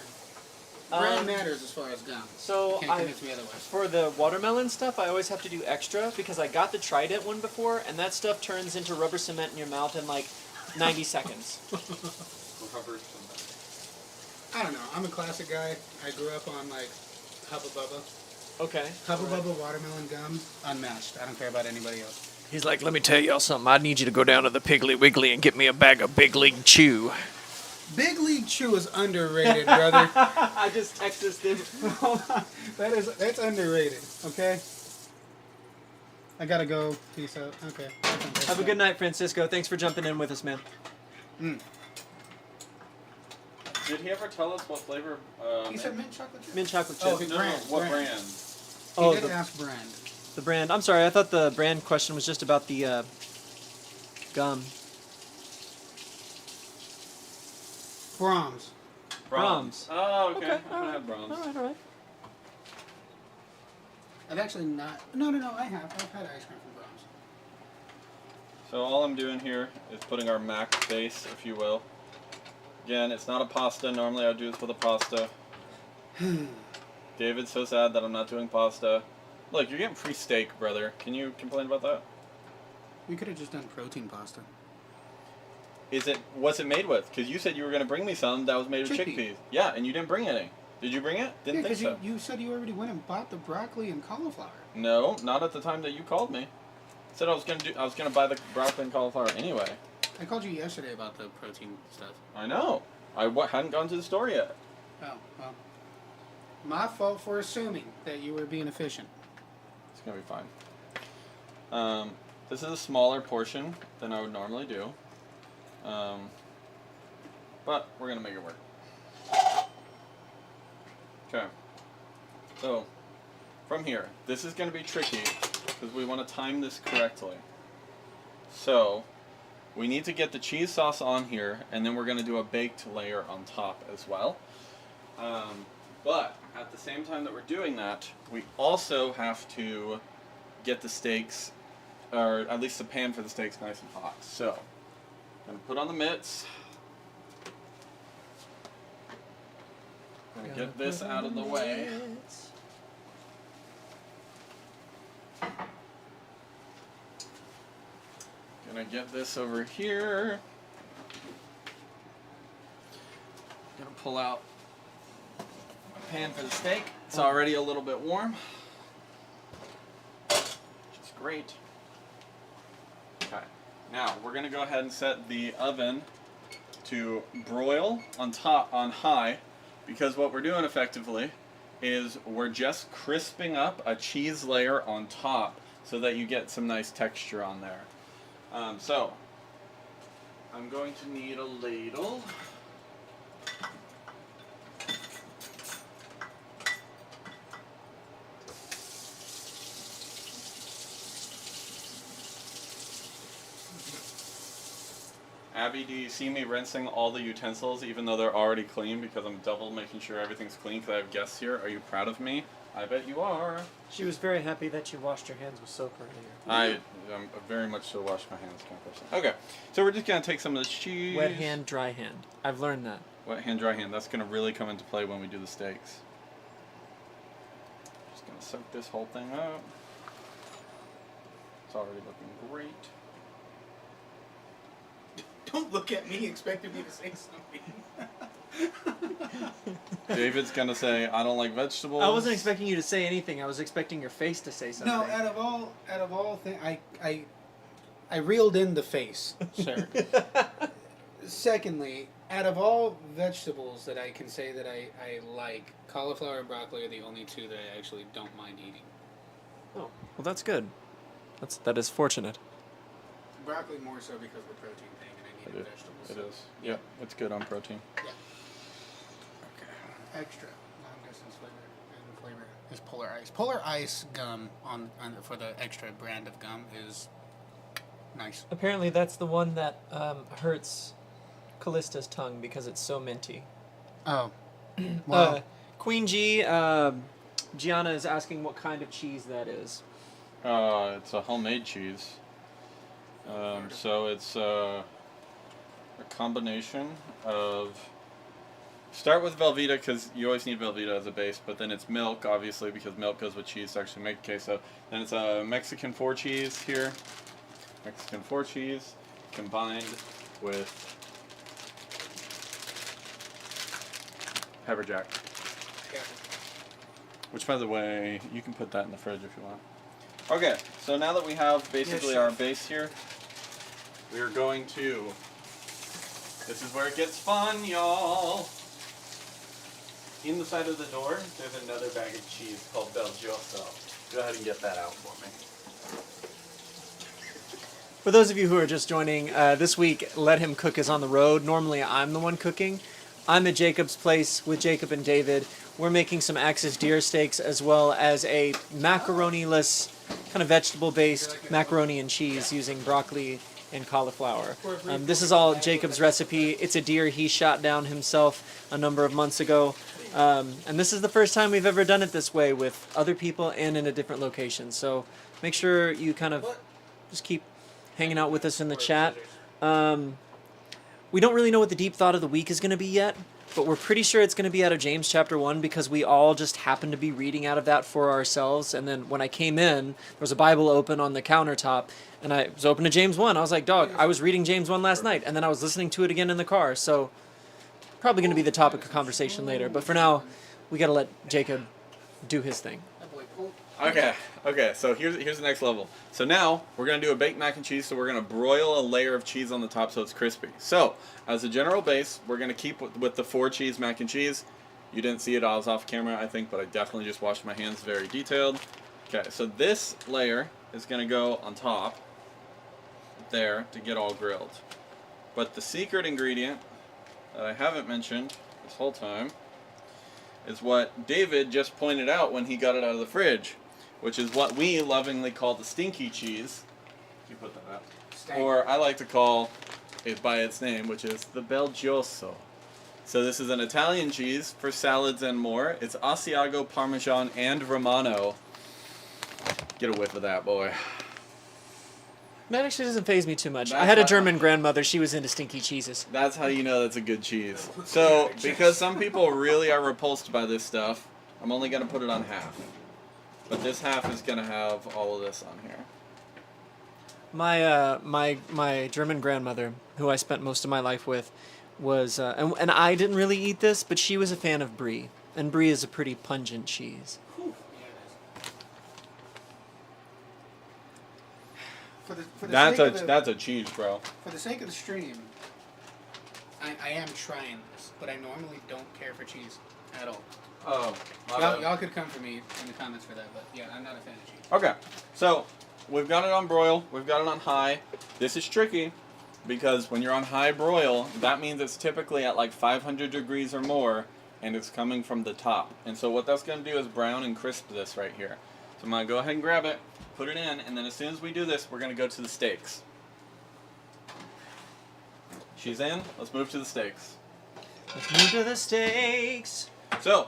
Brand matters as far as gum. So Can't convince me otherwise. for the watermelon stuff, I always have to do extra because I got the Trident one before, and that stuff turns into rubber cement in your mouth in like 90 seconds. I don't know. I'm a classic guy. I grew up on like Hubba Bubba. Okay. Hubba Bubba watermelon gum, unmatched. I don't care about anybody else. He's like, let me tell y'all something. I need you to go down to the Piggly Wiggly and get me a bag of Big League Chew. Big League Chew is underrated, brother. I just texted him. That's underrated. Okay. I gotta go. Peace out. Okay. Have a good night, Francisco. Thanks for jumping in with us, man. Did he ever tell us what flavor? He said mint chocolate chip. Mint chocolate chip. Oh, okay. Brand. What brand? He Oh, did the, ask brand. the brand. I'm sorry. I thought the brand question was just about the gum. Brahms. Brahms. Oh, okay. Okay, I had Brahms. All right. I've actually not. No. I have. I've had ice cream from Brahms. So all I'm doing here is putting our mac base, if you will. Again, it's not a pasta. Normally I would do this with a pasta. David's so sad that I'm not doing pasta. Look, you're getting free steak, brother. Can you complain about that? We could have just done protein pasta. What's it made with? Because you said you were going to bring me some that was made of Chickpeas. chickpeas. Yeah, and you didn't bring any. Did you bring it? Didn't think so. You said you already went and bought the broccoli and cauliflower. No, not at the time that you called me. Said I was gonna buy the broccoli and cauliflower anyway. I called you yesterday about the protein stuff. I know. I hadn't gone to the store yet. Oh, well. My fault for assuming that you were being efficient. It's gonna be fine. This is a smaller portion than I would normally do. But we're gonna make it work. Okay. So, from here, this is gonna be tricky because we want to time this correctly. So, we need to get the cheese sauce on here, and then we're gonna do a baked layer on top as well. But at the same time that we're doing that, we also have to get the steaks, or at least the pan for the steaks, nice and hot. So, I'm gonna put on the mitts. Gonna get this out of the way. Gonna get this over here. Gonna pull out a pan for the steak. It's already a little bit warm, which is great. Okay, now we're gonna go ahead and set the oven to broil on high, because what we're doing effectively is we're just crisping up a cheese layer on top so that you get some nice texture on there. So I'm going to need a ladle. Abby, do you see me rinsing all the utensils even though they're already clean, because I'm double making sure everything's clean because I have guests here? Are you proud of me? I bet you are. She was very happy that you washed your hands with soap earlier. I'm very much so wash my hands kind of person. Okay, so we're just going to take some of this cheese. Wet hand, dry hand. I've learned that. Wet hand, dry hand. That's going to really come into play when we do the steaks. Just going to soak this whole thing up. It's already looking great. Don't look at me expecting me to say something. David's going to say, I don't like vegetables. I wasn't expecting you to say anything. I was expecting your face to say something. No, out of all things, I reeled in the face, sir. Secondly, out of all vegetables that I can say that I like, cauliflower and broccoli are the only two that I actually don't mind eating. Oh, well, that's good. That is fortunate. Broccoli more so because of the protein thing, and I need vegetables. It is. Yeah, it's good on protein. Yeah. Okay. Extra long distance flavor and flavor is Polar Ice. Polar Ice gum on for the extra brand of gum is nice. Apparently, that's the one that hurts Callista's tongue because it's so minty. Oh. Well, Queen G, Gianna is asking what kind of cheese that is. It's a homemade cheese. So it's a combination of. Start with Velveeta because you always need Velveeta as a base, but then it's milk, obviously, because milk goes with cheese to actually make queso. Then it's a Mexican 4 cheese here. Mexican 4 cheese combined with pepper jack. Which, by the way, you can put that in the fridge if you want. Okay, so now that we have basically our base here, we are going to. This is where it gets fun, y'all. In the side of the door, there's another bag of cheese called Belgioso. Go ahead and get that out for me. For those of you who are just joining, this week, Let Him Cook is on the road. Normally, I'm the one cooking. I'm at Jacob's place with Jacob and David. We're making some Axis deer steaks as well as a macaroni-less, kind of vegetable-based macaroni and cheese using broccoli and cauliflower. This is all Jacob's recipe. It's a deer he shot down himself a number of months ago. And this is the first time we've ever done it this way with other people and in a different location. So make sure you kind of just keep hanging out with us in the chat. We don't really know what the deep thought of the week is going to be yet, but we're pretty sure it's going to be out of James chapter 1 because we all just happened to be reading out of that for ourselves. And then when I came in, there was a Bible open on the countertop, and I was open to James 1. I was like, dog, I was reading James 1 last night, and then I was listening to it again in the car. So probably going to be the topic of conversation later. But for now, we got to let Jacob do his thing. Okay, so here's the next level. So now, we're going to do a baked mac and cheese, so we're going to broil a layer of cheese on the top so it's crispy. So, as a general base, we're going to keep with the 4 cheese mac and cheese. You didn't see it, I was off camera, I think, but I definitely just washed my hands, very detailed. Okay, so this layer is going to go on top there to get all grilled. But the secret ingredient that I haven't mentioned this whole time is what David just pointed out when he got it out of the fridge, which is what we lovingly call the stinky cheese. You put that up. Or I like to call it by its name, which is the Belgioso. So this is an Italian cheese for salads and more. It's Asiago, Parmesan, and Romano. Get a whiff of that, boy. That actually doesn't faze me too much. I had a German grandmother. She was into stinky cheeses. That's how you know that's a good cheese. So, because some people really are repulsed by this stuff, I'm only going to put it on half. But this half is going to have all of this on here. My German grandmother, who I spent most of my life with, was and I didn't really eat this, but she was a fan of brie, and brie is a pretty pungent cheese. That's a cheese, bro. For the sake of the stream, I am trying this, but I normally don't care for cheese at all. Oh, y'all could come for me in the comments for that, but yeah, I'm not a fan of cheese. Okay, so we've got it on broil, we've got it on high. This is tricky because when you're on high broil, that means it's typically at like 500 degrees or more, and it's coming from the top. And so what that's going to do is brown and crisp this right here. So I'm going to go ahead and grab it, put it in, and then as soon as we do this, we're going to go to the steaks. She's in. Let's move to the steaks. Let's move to the steaks. So,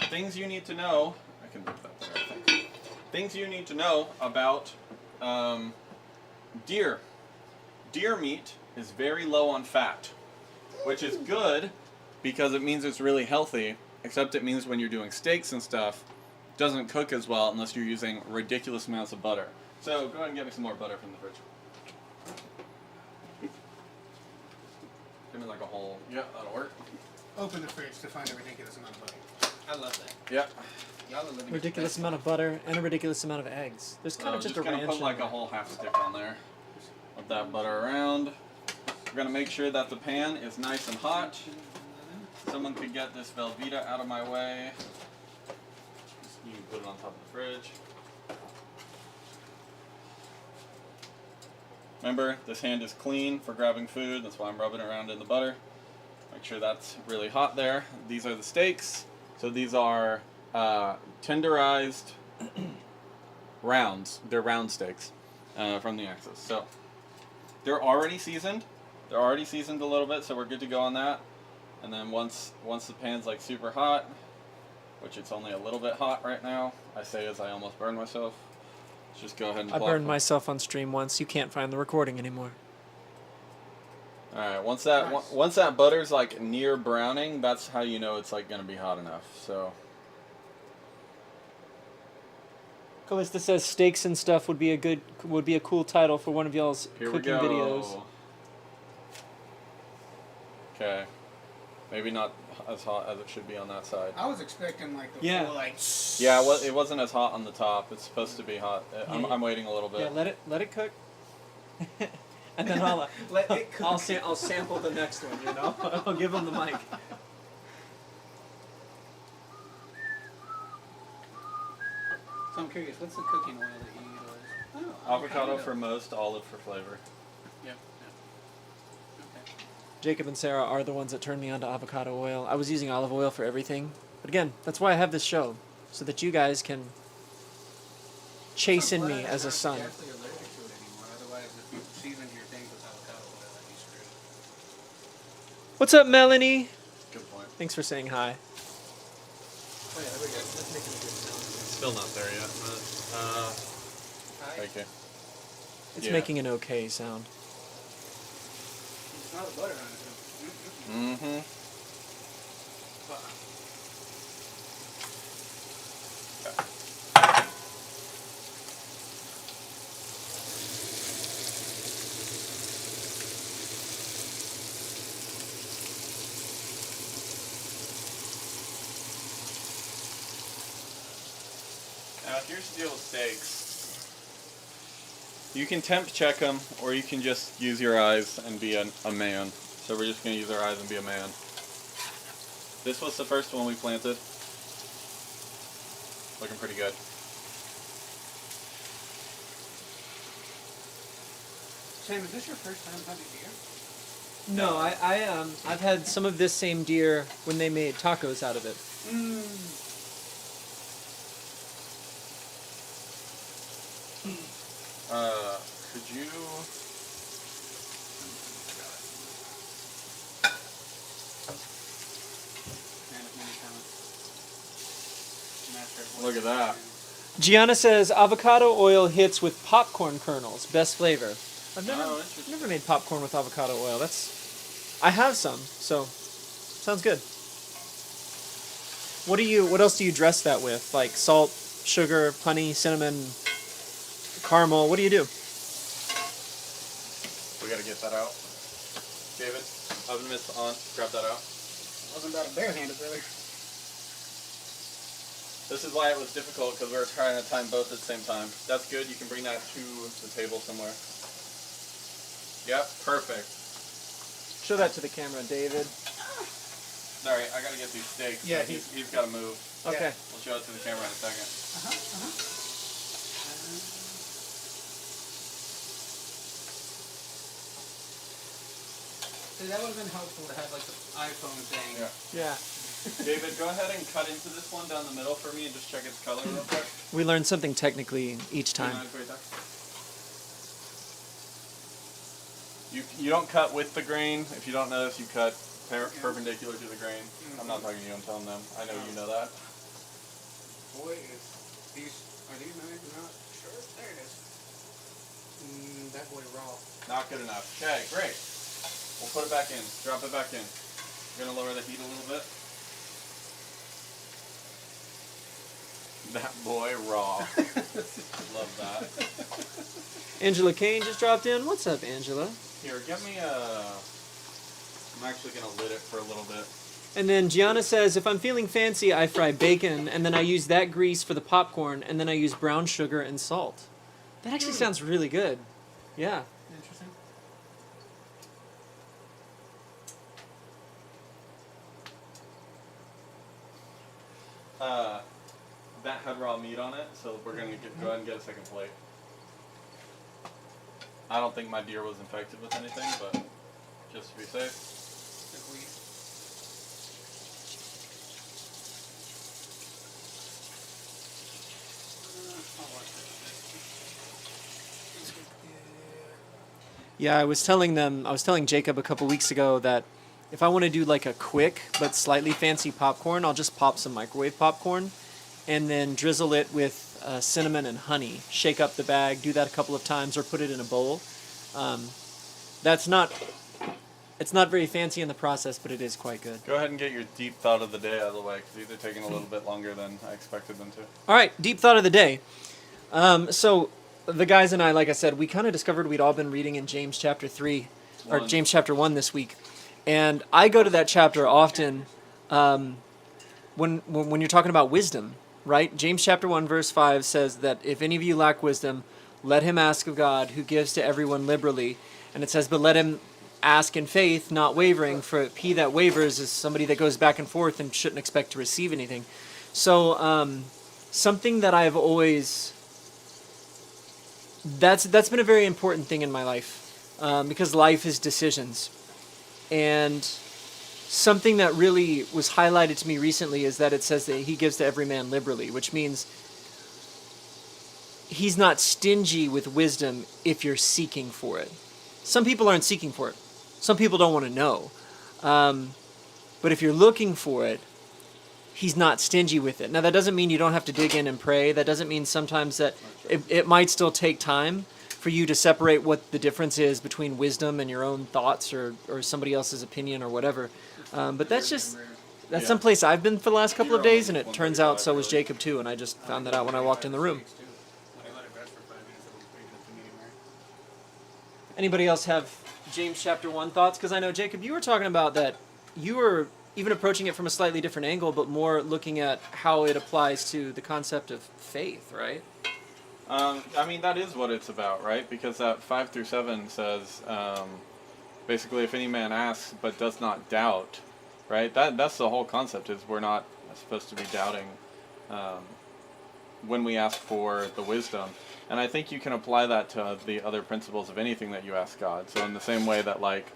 things you need to know. I can move that there, I think. Things you need to know about deer. Deer meat is very low on fat, which is good because it means it's really healthy, except it means when you're doing steaks and stuff, it doesn't cook as well unless you're using ridiculous amounts of butter. So, go ahead and get me some more butter from the fridge. Give me like a whole, yeah, that'll work. Open the fridge to find a ridiculous amount of butter. I love that. Yeah. Y'all are living Ridiculous amount of butter and a ridiculous amount of eggs. There's kind of just a ranch. Just gonna put like a whole half stick on there. Let that butter around. We're gonna make sure that the pan is nice and hot. Someone could get this Velveeta out of my way. You can put it on top of the fridge. Remember, this hand is clean for grabbing food. That's why I'm rubbing it around in the butter. Make sure that's really hot there. These are the steaks. So these are tenderized rounds. They're round steaks from the Axis. So they're already seasoned. They're already seasoned a little bit, so we're good to go on that. And then once the pan's like super hot, which it's only a little bit hot right now, I say as I almost burned myself. Let's just go ahead and I plop burned them. myself on stream once. You can't find the recording anymore. All right, once that butter's like near browning, that's how you know it's like gonna be hot enough. So Callista says steaks and stuff would be a cool title for one of y'all's here we cooking go. videos. Okay, maybe not as hot as it should be on that side. I was expecting like the Yeah. full like. Yeah, it wasn't as hot on the top. It's supposed to be hot. I'm waiting a little bit. Yeah, let it cook. And then I'll Let it cook. I'll sample the next one. You know, I'll give them the mic. So I'm curious, what's the cooking oil that you utilize? Oh, Avocado for most, olive for flavor. Yep. Okay. Jacob and Sarah are the ones that turned me on to avocado oil. I was using olive oil for everything, but again, that's why I have this show, so that you guys can chase in me as a son. I'm actually allergic to it anymore. Otherwise, if you seasoned your things with avocado oil, I'd be screwed. What's up, Melanie? Good point. Thanks for saying hi. Oh yeah, there we go. That's making a good sound. Still not there yet. Thank you. It's Yeah. making an okay sound. It's not a butter on it. Mm-hmm. Now, here's the deal with steaks. You can temp check them, or you can just use your eyes and be a man. So we're just going to use our eyes and be a man. This was the first one we planted. Looking pretty good. Sam, is this your first time hunting deer? No, I've had some of this same deer when they made tacos out of it. Could you... Look at that. Gianna says avocado oil hits with popcorn kernels. Best flavor. I've interesting. never made popcorn with avocado oil. I have some, so sounds good. What else do you dress that with? Like salt, sugar, honey, cinnamon, caramel. What do you do? We gotta get that out. David, oven mitts on. Grab that out. Wasn't about a barehanded, brother. This is why it was difficult, because we were trying to time both at the same time. That's good. You can bring that to the table somewhere. Yep, perfect. Show that to the camera, David. Sorry, I gotta get these steaks. Yeah, so he's gotta move. Okay. We'll show it to the camera in a second. See, that would have been helpful to have like the iPhone thing. Yeah. Yeah. David, go ahead and cut into this one down the middle for me and just check its color real quick. We learn something technically each time. You don't cut with the grain. If you don't notice, you cut perpendicular to the grain. I'm not talking to you, I'm telling them. I know you know that. Boy, are these knives not sure? There it is. That boy raw. Not good enough. Okay, great. We'll put it back in. Drop it back in. We're gonna lower the heat a little bit. That boy raw. Love that. Angela Kane just dropped in. What's up, Angela? Here, get me a... I'm actually gonna lid it for a little bit. And then Gianna says, if I'm feeling fancy, I fry bacon, and then I use that grease for the popcorn, and then I use brown sugar and salt. That actually sounds really good. Yeah. Interesting. that had raw meat on it, so we're going to go ahead and get a second plate. I don't think my deer was infected with anything, but just to be safe. Yeah, I was telling Jacob a couple weeks ago that if I want to do like a quick but slightly fancy popcorn, I'll just pop some microwave popcorn and then drizzle it with cinnamon and honey. Shake up the bag, do that a couple of times, or put it in a bowl. It's not very fancy in the process, but it is quite good. Go ahead and get your deep thought of the day out of the way, because these are taking a little bit longer than I expected them to. All right, deep thought of the day. So the guys and I, like I said, we kind of discovered we'd all been reading in James chapter 3, or James chapter 1 this week. And I go to that chapter often when you're talking about wisdom, right? James chapter 1 verse 5 says that if any of you lack wisdom, let him ask of God, who gives to everyone liberally. And it says, but let him ask in faith, not wavering, for he that wavers is somebody that goes back and forth and shouldn't expect to receive anything. So something that I've always... That's been a very important thing in my life, because life is decisions. And something that really was highlighted to me recently is that it says that he gives to every man liberally, which means he's not stingy with wisdom if you're seeking for it. Some people aren't seeking for it. Some people don't want to know. But if you're looking for it, he's not stingy with it. Now, that doesn't mean you don't have to dig in and pray. That doesn't mean sometimes that it might still take time for you to separate what the difference is between wisdom and your own thoughts or somebody else's opinion or whatever. But that's someplace I've been for the last couple of days, and it turns out so was Jacob too, and I just found that out when I walked in the room. Anybody else have James chapter 1 thoughts? Because I know, Jacob, you were talking about that you were even approaching it from a slightly different angle, but more looking at how it applies to the concept of faith, right? I mean, that is what it's about, right? Because that 5 through 7 says, basically, if any man asks but does not doubt, right? That's the whole concept, is we're not supposed to be doubting when we ask for the wisdom. And I think you can apply that to the other principles of anything that you ask God. So in the same way that, like,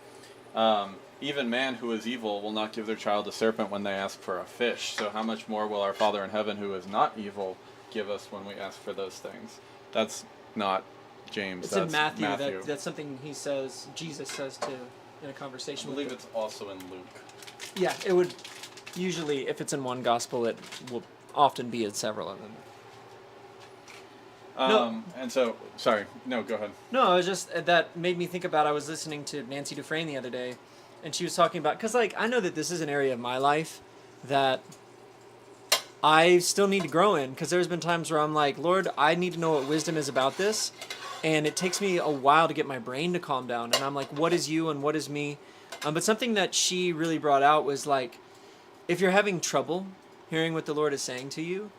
even man who is evil will not give their child a serpent when they ask for a fish. So how much more will our Father in heaven, who is not evil, give us when we ask for those things? That's not James. It's that's in Matthew. That's something Jesus says in a conversation. I believe it's also in Luke. Yeah, it would usually, if it's in one gospel, it will often be in several of them. No. And so, sorry, no, go ahead. No, I was just, that made me think about, I was listening to Nancy Dufresne the other day, and she was talking about, because, like, I know that this is an area of my life that I still need to grow in, because there's been times where I'm like, Lord, I need to know what wisdom is about this, and it takes me a while to get my brain to calm down, and I'm like, what is you and what is me? But something that she really brought out was, like, if you're having trouble hearing what the Lord is saying to you,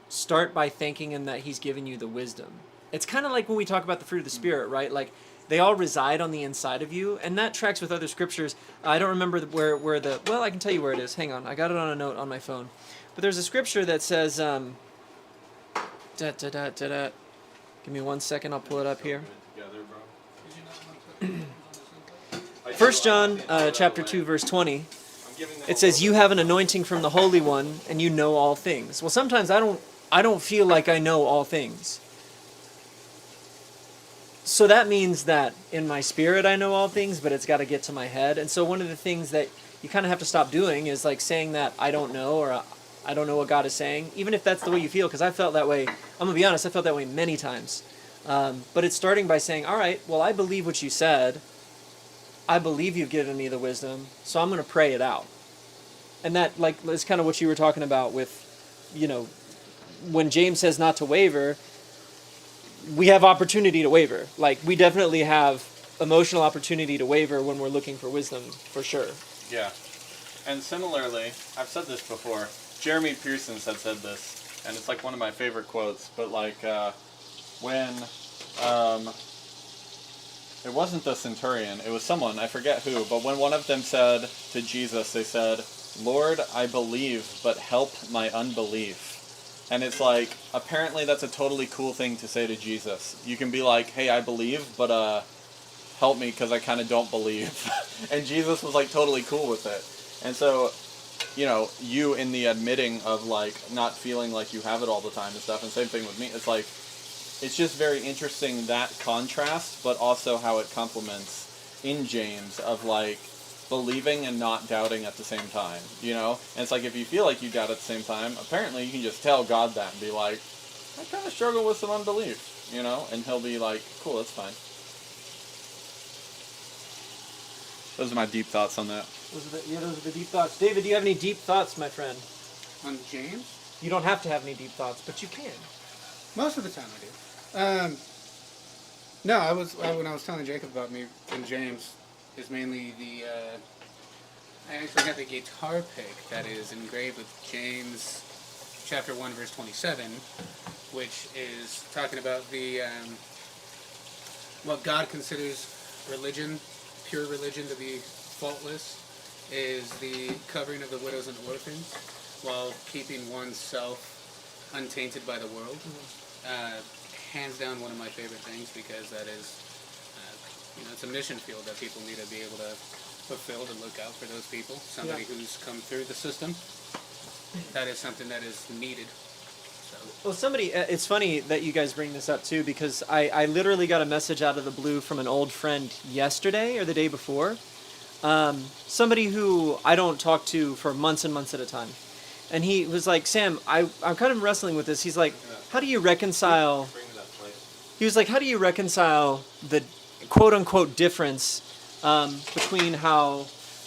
start by thanking him that he's given you the wisdom. It's kind of like when we talk about the fruit of the Spirit, right? Like, they all reside on the inside of you, and that tracks with other scriptures. I don't remember where well, I can tell you where it is. Hang on, I got it on a note on my phone. But there's a scripture that says, give me 1 second, I'll pull it up here. 1 John chapter 2, verse 20. It says, you have an anointing from the Holy One, and you know all things. Well, sometimes I don't feel like I know all things. So that means that in my spirit I know all things, but it's got to get to my head. And so one of the things that you kind of have to stop doing is like saying that I don't know, or I don't know what God is saying, even if that's the way you feel, because I felt that way. I'm going to be honest, I felt that way many times. But it's starting by saying, all right, well, I believe what you said. I believe you've given me the wisdom, so I'm going to pray it out. And that, like, is kind of what you were talking about with, you know, when James says not to waver, we have opportunity to waver. Like, we definitely have emotional opportunity to waver when we're looking for wisdom, for sure. Yeah. And similarly, I've said this before, Jeremy Pearson had said this, and it's like one of my favorite quotes, but like, when, it wasn't the centurion, it was someone, I forget who, but when one of them said to Jesus, they said, Lord, I believe, but help my unbelief. And it's like, apparently that's a totally cool thing to say to Jesus. You can be like, hey, I believe, but help me because I kind of don't believe. And Jesus was like totally cool with it. And so, you know, you in the admitting of like not feeling like you have it all the time and stuff, and same thing with me, it's like, it's just very interesting, that contrast, but also how it complements in James of like believing and not doubting at the same time, you know? And it's like, if you feel like you doubt at the same time, apparently you can just tell God that and be like, I kind of struggle with some unbelief, you know? And he'll be like, cool, that's fine. Those are my deep thoughts on that. Those are the deep thoughts. David, do you have any deep thoughts, my friend? On James? You don't have to have any deep thoughts, but you can. Most of the time I do. No, when I was telling Jacob about me and James, is mainly I actually have a guitar pick that is engraved with James chapter 1 verse 27, which is talking about what God considers religion, pure religion, to be faultless, is the covering of the widows and orphans while keeping oneself untainted by the world. Hands down one of my favorite things, because that is, it's a mission field that people need to be able to fulfill, to look out for those people. Somebody who's come through the system. That is something that is needed. So. Well, it's funny that you guys bring this up too, because I literally got a message out of the blue from an old friend yesterday or the day before. Somebody who I don't talk to for months and months at a time. And he was like, Sam, I'm kind of wrestling with this. He's like, how do you reconcile... He was like, how do you reconcile the quote-unquote difference between how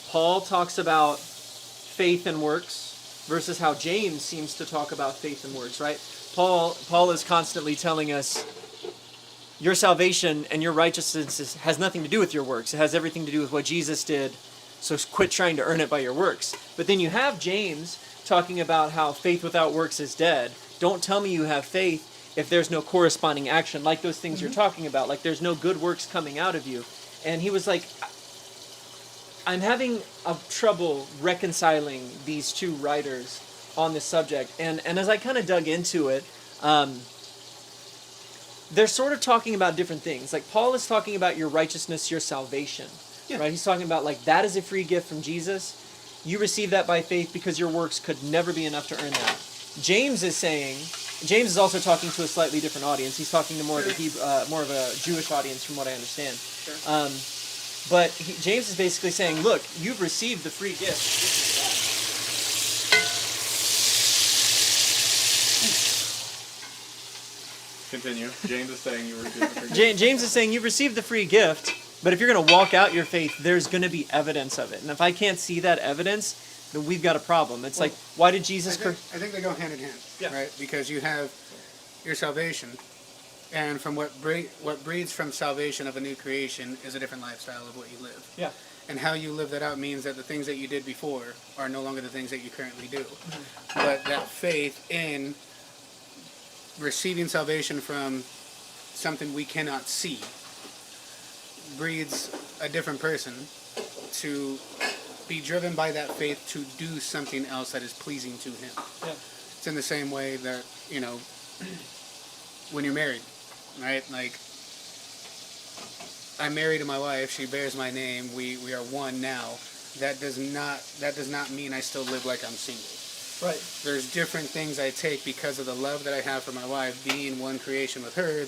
Paul talks about faith and works versus how James seems to talk about faith and works, right? Paul is constantly telling us your salvation and your righteousness has nothing to do with your works. It has everything to do with what Jesus did, so quit trying to earn it by your works. But then you have James talking about how faith without works is dead. Don't tell me you have faith if there's no corresponding action, like those things you're talking about, like there's no good works coming out of you. And he was like, I'm having trouble reconciling these two writers on this subject. And as I kind of dug into it, they're sort of talking about different things. Like Paul is talking about your righteousness, your salvation, right? He's talking about like that is a free gift from Jesus. You receive that by faith because your works could never be enough to earn that. James is also talking to a slightly different audience. He's talking to more of a Jewish audience, from what I understand. Sure. But James is basically saying, look, you've received the free gift. Continue. James is saying you received the free gift. James is saying you've received the free gift, but if you're going to walk out your faith, there's going to be evidence of it. And if I can't see that evidence, then we've got a problem. It's like, why did Jesus... I think they go hand in hand, right? Because you have your salvation, and from what breeds from salvation of a new creation is a different lifestyle of what you live. Yeah. And how you live that out means that the things that you did before are no longer the things that you currently do. Mm-hmm. But that faith in receiving salvation from something we cannot see breeds a different person to be driven by that faith to do something else that is pleasing to him. Yeah. It's in the same way that, when you're married, right? Like, I'm married to my wife, she bears my name, we are one now. That does not mean I still live like I'm single. Right. There's different things I take because of the love that I have for my wife, being one creation with her,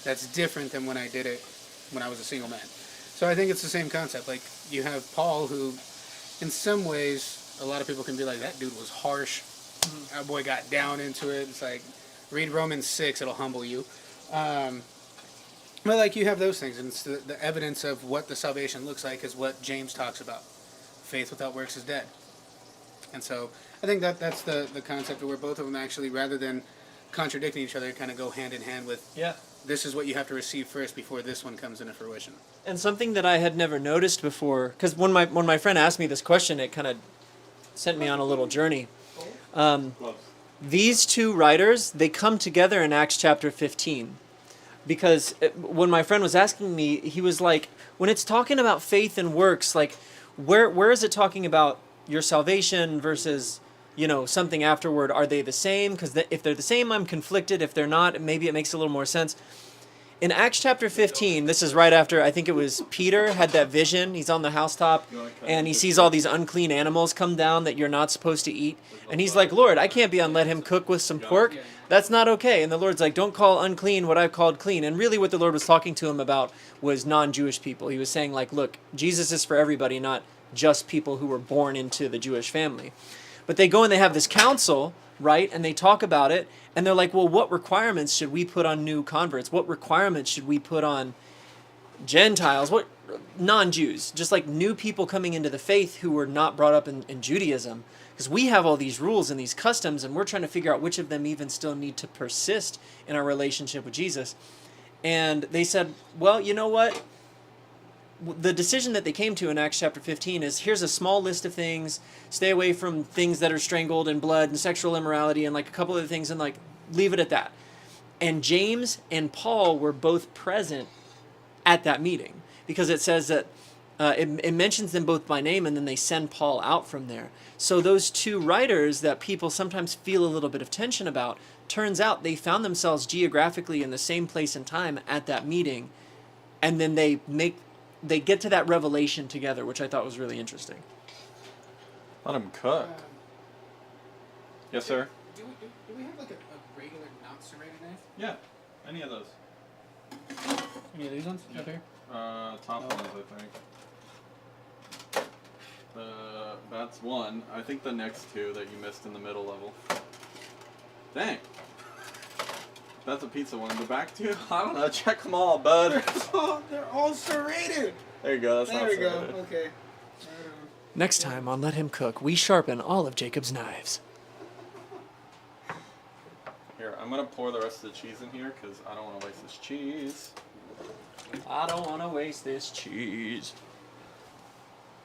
that's different than when I did it when I was a single man. So I think it's the same concept. Like, you have Paul, who, in some ways, a lot of people can be like, that dude was harsh. Mm-hmm. That boy got down into it. It's like, read Romans 6, it'll humble you. But, like, you have those things, and it's the evidence of what the salvation looks like is what James talks about. Faith without works is dead. And so, I think that's the concept where both of them actually, rather than contradicting each other, kind of go hand in hand with, this is what you have to receive first before this one comes into fruition. And something that I had never noticed before, because when my friend asked me this question, it kind of sent me on a little journey. These two writers, they come together in Acts chapter 15. Because when my friend was asking me, he was like, when it's talking about faith and works, like, where is it talking about your salvation versus, something afterward, are they the same? Because if they're the same, I'm conflicted. If they're not, maybe it makes a little more sense. In Acts chapter 15, this is right after, I think it was Peter had that vision. He's on the housetop, and he sees all these unclean animals come down that you're not supposed to eat. And he's like, Lord, I can't be on, let him cook with some pork. That's not okay. And the Lord's like, don't call unclean what I've called clean. And really what the Lord was talking to him about was non-Jewish people. He was saying, like, look, Jesus is for everybody, not just people who were born into the Jewish family. But they go and they have this council, right? And they talk about it. And they're like, well, what requirements should we put on new converts? What requirements should we put on Gentiles? What non-Jews? Just like new people coming into the faith who were not brought up in Judaism. Because we have all these rules and these customs, and we're trying to figure out which of them even still need to persist in our relationship with Jesus. And they said, well, you know what? The decision that they came to in Acts chapter 15 is, here's a small list of things. Stay away from things that are strangled and blood and sexual immorality and like a couple other things, and like leave it at that. And James and Paul were both present at that meeting, because it says that it mentions them both by name, and then they send Paul out from there. So those two writers that people sometimes feel a little bit of tension about, turns out they found themselves geographically in the same place and time at that meeting, and then they get to that revelation together, which I thought was really interesting. Let him cook. Yes, sir? Do we have like a regular not serrated knife? Yeah. Any of those. Any of these ones? Yep. Up here? Top ones, I think. That's one. I think the next two that you missed in the middle level. Dang. That's a pizza one. The back two? I don't know. Check them all, bud. They're all serrated. There you go. That's There not we go. serrated. Okay. Next time on Let Him Cook, we sharpen all of Jacob's knives. Here, I'm going to pour the rest of the cheese in here because I don't want to waste this cheese. I don't want to waste this cheese.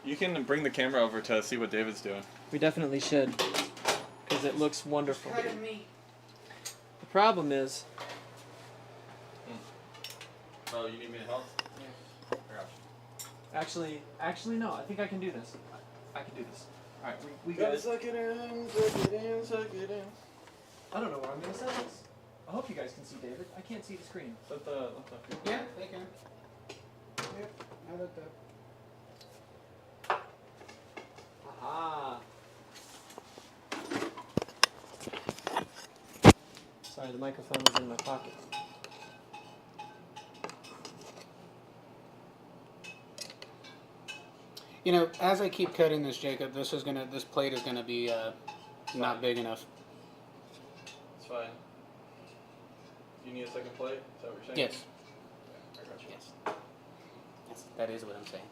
You can bring the camera over to see what David's doing. We definitely should, because it looks wonderful. The problem is... Oh, you need me to help? Yeah. I got you. Actually, no. I think I can do this. I can do this. All right, we got Gotta it. suck it in, suck it in, suck it in. I don't know where I'm gonna set this. I hope you guys can see David. I can't see the screen. Let the Yeah, they can. Yep, I looked up. Aha. Sorry, the microphone was in my pocket. You know, as I keep cutting this, Jacob, this plate is gonna be not big enough. It's fine. Do you need a second plate? Is that what you're saying? Yes. Okay, I got you. Yes. That is what I'm saying.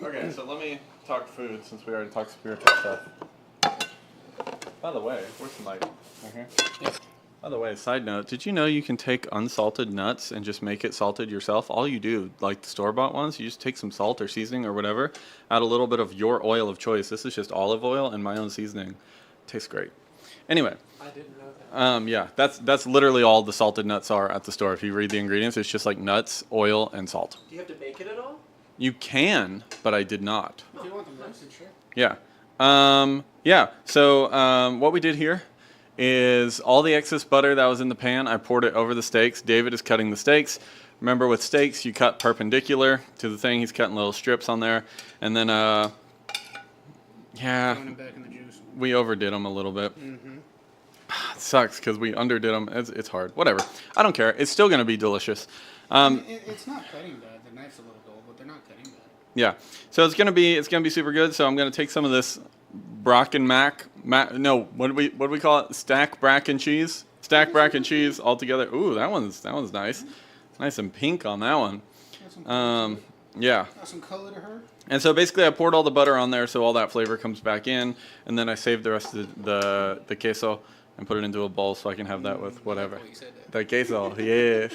Okay, so let me talk food since we already talked spiritual stuff. By the way, where's the mic? Right here? Yeah. By the way, side note, did you know you can take unsalted nuts and just make it salted yourself? All you do, like the store-bought ones, you just take some salt or seasoning or whatever, add a little bit of your oil of choice. This is just olive oil and my own seasoning. Tastes great. Anyway. I didn't know that. Yeah, that's literally all the salted nuts are at the store. If you read the ingredients, it's just like nuts, oil, and salt. Do you have to bake it at all? You can, but I did not. If you want them roasted, sure. Yeah. So what we did here is all the excess butter that was in the pan, I poured it over the steaks. David is cutting the steaks. Remember, with steaks, you cut perpendicular to the thing. He's cutting little strips on there. And then, Throwing them back in the juice. we overdid them a little bit. Mm-hmm. It sucks because we underdid them. It's hard. Whatever. I don't care. It's still going to be delicious. It's not cutting bad. The knife's a little dull, but they're not cutting bad. Yeah. So it's gonna be super good. So I'm gonna take some of this Brock and what do we call it? Stack brack and cheese. Stack brack and cheese all together. Ooh, that one's nice. Nice and pink on that one. Yeah. Got some color to her. And so basically I poured all the butter on there so all that flavor comes back in, and then I saved the rest of the queso and put it into a bowl so I can have that with whatever. I like the way you said that. The queso, yeah.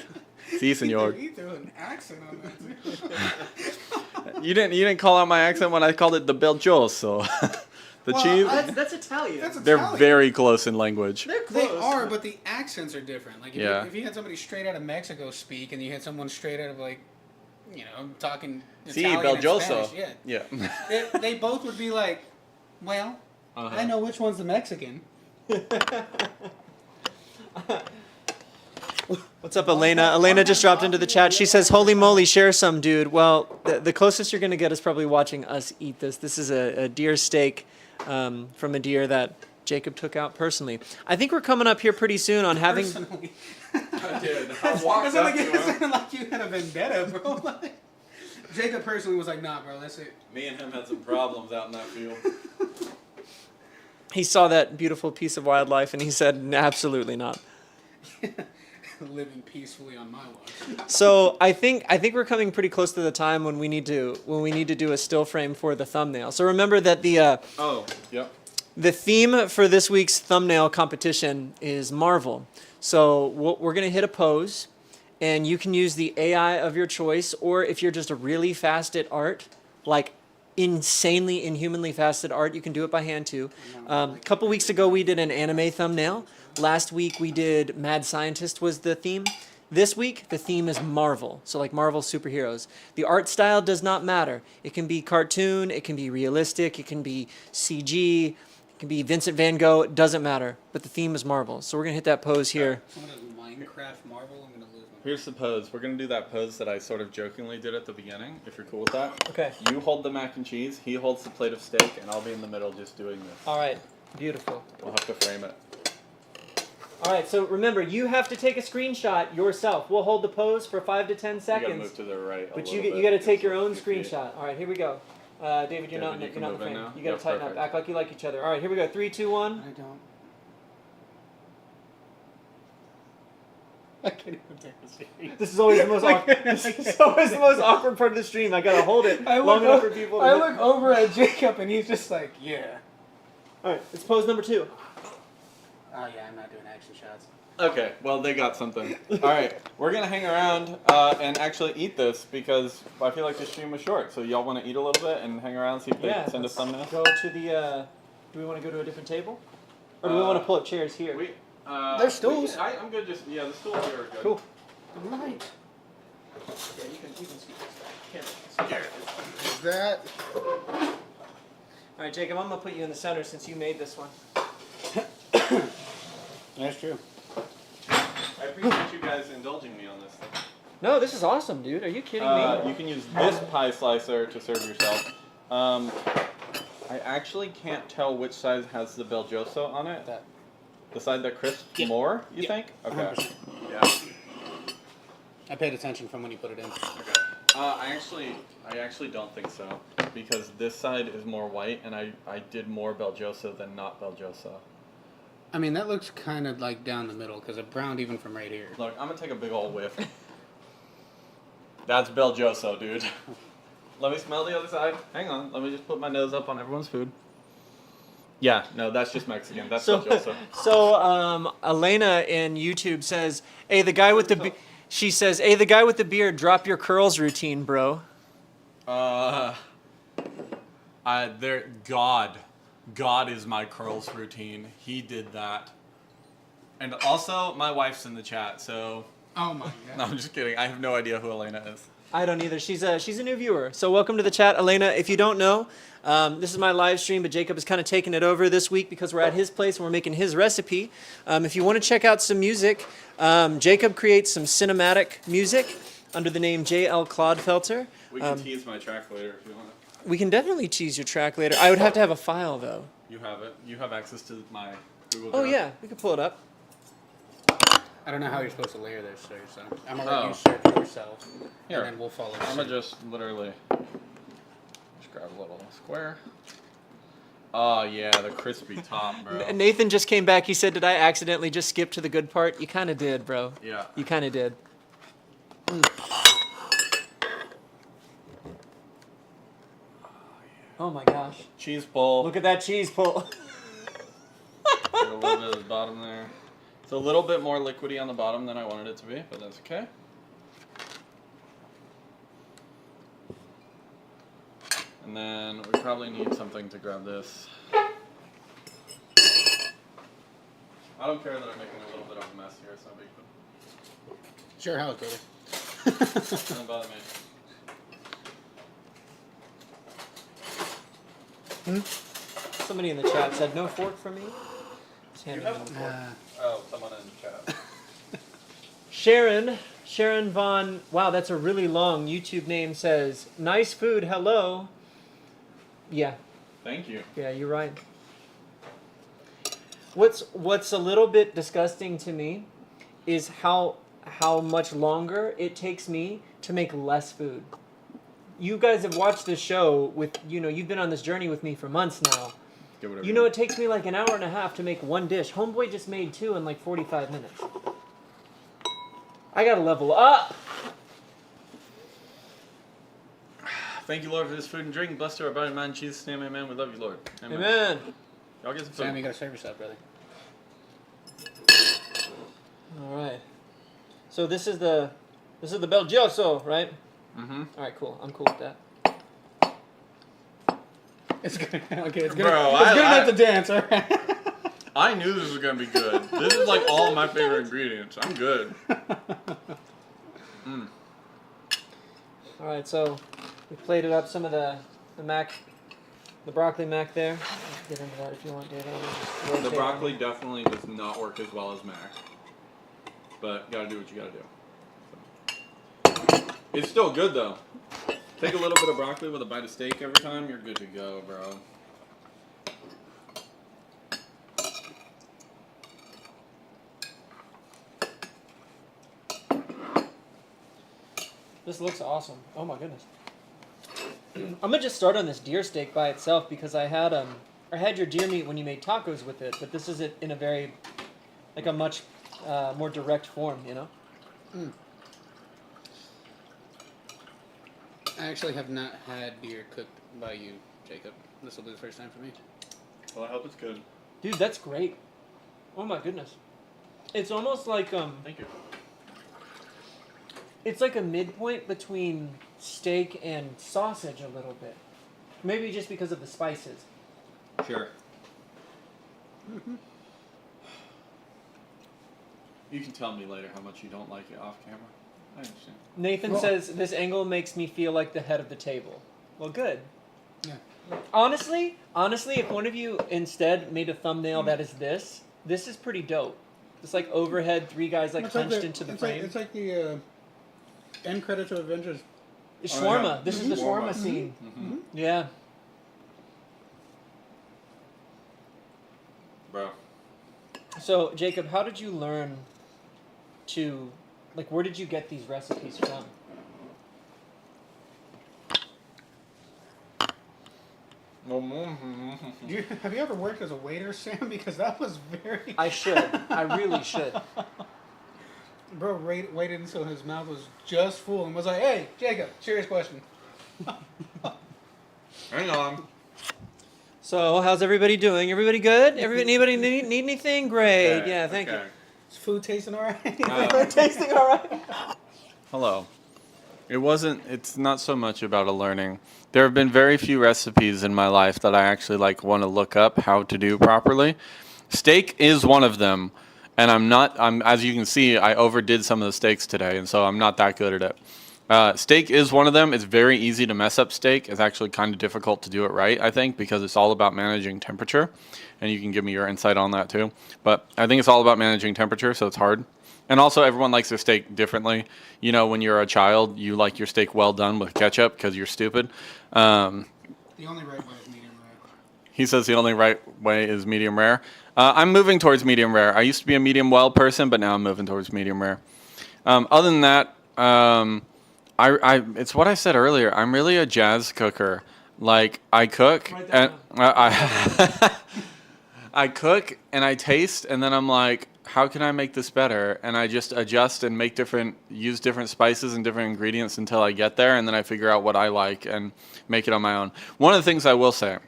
Si, senor. He threw an accent on that too. You didn't call out my accent when I called it the Belgioso. The Well, cheese. That's Italian. That's They're Italian. very close in language. They're They close. are, but the accents are different. Like, Yeah. if you had somebody straight out of Mexico speak, and you had someone straight out of, like, talking See, Italian and Belgioso. Spanish, Yeah. they both would be like, well, Uh-huh. I know which one's the Mexican. What's up, Elena? Elena just dropped into the chat. She says, "Holy moly, share some, dude." Well, the closest you're gonna get is probably watching us eat this. This is a deer steak from a deer that Jacob took out personally. I think we're coming up here pretty soon on having. Personally. I did. It sounded like you had a vendetta, bro. Like, Jacob personally was like, nah, bro, that's it. Me and him had some problems out in that field. He saw that beautiful piece of wildlife and he said, "Absolutely not." Living peacefully on my watch. So I think we're coming pretty close to the time when we need to do a still frame for the thumbnail. So remember that Oh, yep. the theme for this week's thumbnail competition is Marvel. So we're going to hit a pose, and you can use the AI of your choice, or if you're just really fast at art, like insanely, inhumanly fast at art, you can do it by hand too. A couple weeks ago, we did an anime thumbnail. Last week, we did Mad Scientist was the theme. This week, the theme is Marvel, so like Marvel superheroes. The art style does not matter. It can be cartoon, it can be realistic, it can be CG, it can be Vincent van Gogh, it doesn't matter. But the theme is Marvel, so we're going to hit that pose here. Someone does Minecraft Marvel, I'm going to lose my Here's the pose. We're going to do that pose that I sort of jokingly did at the beginning, if you're cool with that. Okay. You hold the mac and cheese, he holds the plate of steak, and I'll be in the middle just doing this. All right, beautiful. We'll have to frame it. All right, so remember, you have to take a screenshot yourself. We'll hold the pose for 5 to 10 You gotta seconds. move to the right But a you little got to bit, take your just own like 2 feet. screenshot. All right, here we go. David, you're not in David, you the can frame. move in now? You got to Yeah, tighten perfect. up. Act like you like each other. All right, here we go. 3, 2, 1. I don't. I can't even take this serious. This is always the most awkward. This is always the most awkward part of the stream. I gotta hold it long enough for people to. I look over at Jacob and he's just like, yeah. All right, it's pose number 2. Oh yeah, I'm not doing action shots. Okay, well, they got something. All right, we're going to hang around and actually eat this because I feel like the stream was short. So y'all want to eat a little bit and hang around, see if they Yeah. send us thumbnails? Go to the. Do we want to go to a different table, or do we want to pull up chairs here? There's stools. I'm good. Just the stools here are good. Cool. Right. Yeah, you can scoot this back. Is that? All right, Jacob, I'm gonna put you in the center since you made this one. That's true. I appreciate you guys indulging me on this thing. No, this is awesome, dude. Are you kidding me? You can use this pie slicer to serve yourself. I actually can't tell which side has the Belgioso on it. That. The side that crisps Yeah. more, you Yeah. think? Okay. 100%. Yeah. I paid attention from when you put it in. I actually don't think so because this side is more white, and I did more Belgioso than not Belgioso. I mean, that looks kind of like down the middle because it browned even from right here. Look, I'm gonna take a big old whiff. That's Belgioso, dude. Let me smell the other side. Hang on, let me just put my nose up on everyone's food. Yeah, no, that's just Mexican. That's Belgioso. So Elena in YouTube says, "Hey, the guy with the she says, "Hey, the guy with the beard, drop your curls routine, bro." God is my curls routine. He did that. And also, my wife's in the chat, so... Oh my god. No, I'm just kidding. I have no idea who Elena is. I don't either. She's a new viewer. So welcome to the chat, Elena. If you don't know, this is my live stream, but Jacob is kind of taking it over this week because we're at his place and we're making his recipe. If you want to check out some music, Jacob creates some cinematic music under the name JL Clodfelter. We can tease my track later if you want. We can definitely tease your track later. I would have to have a file, though. You have it. You have access to my Google Oh, Drive. yeah. We can pull it up. I don't know how you're supposed to layer this, sir, so I'm gonna Oh. let you search yourself, Here. and then we'll follow I'm suit. gonna just literally just grab a little square. Oh, yeah, the crispy top, bro. Nathan just came back. He said, "Did I accidentally just skip to the good part?" You kind of did, bro. Yeah. You kind of did. Oh my gosh. Cheese pull. Look at that cheese pull. Get a little bit of the bottom there. It's a little bit more liquidy on the bottom than I wanted it to be, but that's okay. And then we probably need something to grab this. I don't care that I'm making a little bit of a mess here. It's no big deal. Sure, how it's brother. Don't bother me. Somebody in the chat said no fork for me. Just handing them a fork. Oh, someone in the chat. Sharon Von, wow, that's a really long YouTube name, says, nice food, hello. Yeah, Thank you. yeah, you're right. What's a little bit disgusting to me is how much longer it takes me to make less food. You guys have watched this show with, you've been on this journey with me for months now. It takes me like an hour and a half to make one dish. Homeboy just made 2 in like 45 minutes. I gotta level up. Thank you, Lord, for this food and drink. Blessed are our body, mind, Jesus' name, amen. We love you, Lord. Amen. Y'all get some food. Sam, you gotta serve yourself, brother. All right. So this is the Belgioso, right? Mm-hmm. All right, cool. I'm cool with that. It's good. Okay, it's good. Bro, It's good enough to dance, all right? I knew this was gonna be good. This is like all my favorite ingredients. I'm good. All right, so we plated up some of the broccoli mac there. Get into that if you want, David. The broccoli definitely does not work as well as mac, but gotta do what you gotta do. So. It's still good though. Take a little bit of broccoli with a bite of steak every time, you're good to go, bro. This looks awesome. Oh my goodness. I'm gonna just start on this deer steak by itself because I had your deer meat when you made tacos with it, but this is it in a very, like a much more direct form, I actually have not had deer cooked by you, Jacob. This will be the first time for me. Well, I hope it's good. Dude, that's great. Oh my goodness. It's almost like Thank you. it's like a midpoint between steak and sausage a little bit. Maybe just because of the spices. Sure. You can tell me later how much you don't like it off camera. I understand. Nathan says this angle makes me feel like the head of the table. Well, good. Yeah. Honestly, if one of you instead made a thumbnail that is this is pretty dope. It's like overhead, 3 guys like hunched into the frame. It's like the end credits of Avengers. It's shawarma. yeah. This is the shawarma Shawarma. scene. Mm-hmm. Yeah. Bro. So, Jacob, how did you learn to, like, where did you get these recipes from? Have you ever worked as a waiter, Sam? Because that was very... I should. I really should. Bro waited until his mouth was just full and was like, hey, Jacob, serious question. Hang on. So, how's everybody doing? Everybody good? Anybody need anything? Great. Okay, Yeah, thank you. Is food tasting all right? Food tasting all right? Hello. It's not so much about a learning. There have been very few recipes in my life that I actually want to look up how to do properly. Steak is one of them, and I'm as you can see, I overdid some of the steaks today, and so I'm not that good at it. Steak is one of them. It's very easy to mess up steak. It's actually kind of difficult to do it right, I think, because it's all about managing temperature, and you can give me your insight on that too. But I think it's all about managing temperature, so it's hard. And also, everyone likes their steak differently. You know, when you're a child, you like your steak well done with ketchup because you're stupid. The only right way is medium rare. He says the only right way is medium rare. I'm moving towards medium rare. I used to be a medium well person, but now I'm moving towards medium rare. Other than that, it's what I said earlier. I'm really a jazz cooker. Like, I cook and I cook and I taste, and then I'm like, how can I make this better? And I just adjust and use different spices and different ingredients until I get there, and then I figure out what I like and make it on my own. One of the things I will say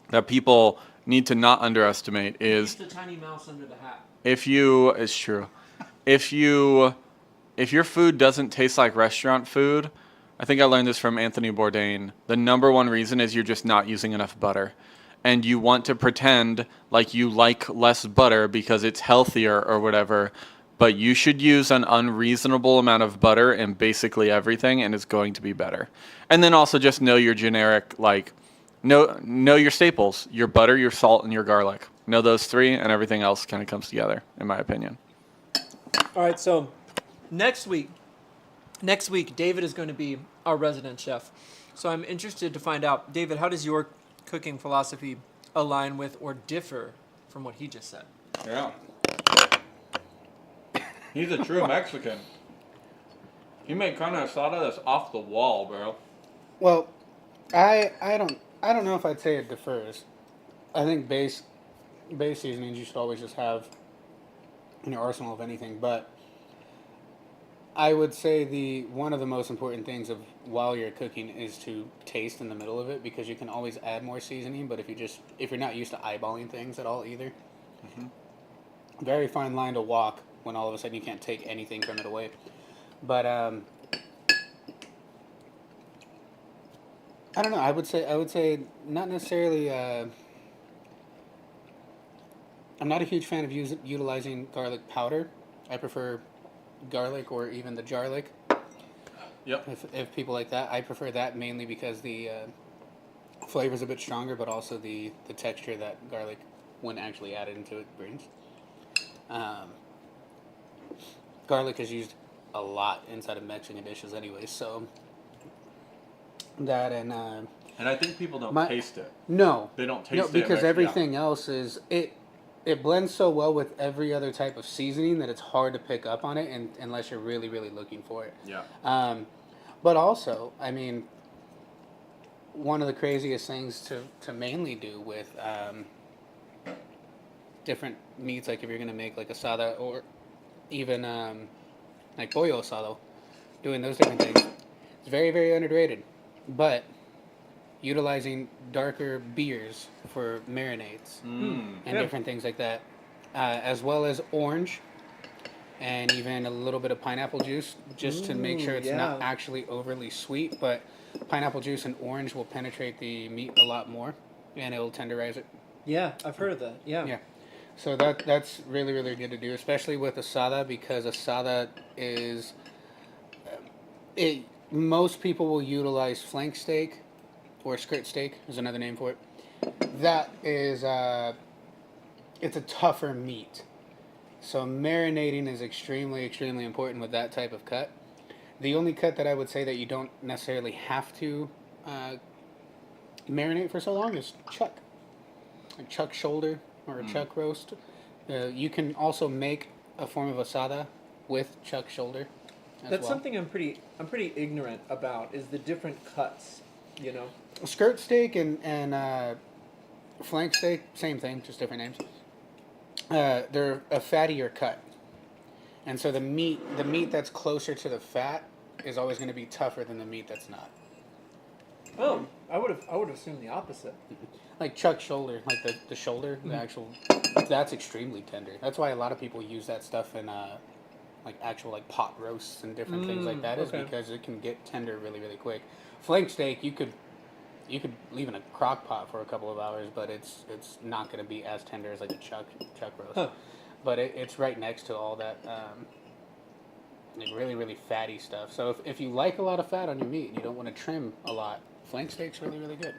that people need to not underestimate is the tiny mouse under the hat. it's true. If your food doesn't taste like restaurant food, I think I learned this from Anthony Bourdain. The number one reason is you're just not using enough butter. and you want to pretend like you like less butter because it's healthier or whatever, but you should use an unreasonable amount of butter in basically everything, and it's going to be better. And then also just know your generic, like, know your staples: your butter, your salt, and your garlic. Know those three, and everything else kind of comes together, in my opinion. All right, so next week, David is going to be our resident chef. So I'm interested to find out, David, how does your cooking philosophy align with or differ from what he just said? Yeah. He's a true Mexican. He made carne asada that's off the wall, bro. Well, I don't know if I'd say it differs. I think base seasonings you should always just have in your arsenal of anything, but I would say one of the most important things of while you're cooking is to taste in the middle of it, because you can always add more seasoning, but if you're not used to eyeballing things at all either, very fine line to walk when all of a sudden you can't take anything from it away. But I don't know. I would say not necessarily. I'm not a huge fan of utilizing garlic powder. I prefer garlic or even the jarlic. Yep. If people like that, I prefer that mainly because the flavor is a bit stronger, but also the texture that garlic, when actually added into it, brings. Garlic is used a lot inside of Mexican dishes anyway, so that and I think people don't taste it. No. They don't taste it. Because everything else is it blends so well with every other type of seasoning that it's hard to pick up on it unless you're really, really looking for it. Yeah. But also, I mean, one of the craziest things to mainly do with different meats, like if you're going to make like asada or even like pollo asado, doing those different things, it's very, very underrated. But utilizing darker beers for marinades and different things like that, as well as orange and even a little bit of pineapple juice, just to make sure it's not actually overly sweet, but pineapple juice and orange will penetrate the meat a lot more and it'll tenderize it. Yeah, I've heard of that. Yeah. Yeah. So that's really, really good to do, especially with asada, because asada is most people will utilize flank steak, or skirt steak is another name for it. That is it's a tougher meat. So marinating is extremely, extremely important with that type of cut. The only cut that I would say that you don't necessarily have to marinate for so long is chuck. A chuck shoulder or a chuck roast. You can also make a form of asada with chuck shoulder. That's something I'm pretty ignorant about, is the different cuts, you know. Skirt steak and flank steak, same thing, just different names. They're a fattier cut, and so the meat that's closer to the fat is always going to be tougher than the meat that's not. Oh, I would assume the opposite. Like chuck shoulder, like the shoulder, the actual, that's extremely tender. That's why a lot of people use that stuff in like actual like pot roasts and different things like that, is because it can get tender really, really quick. Flank steak, you could leave in a crock pot for a couple of hours, but it's not going to be as tender as like a chuck roast. Huh. But it's right next to all that like really, really fatty stuff. So if you like a lot of fat on your meat and you don't want to trim a lot, flank steak's really, really good.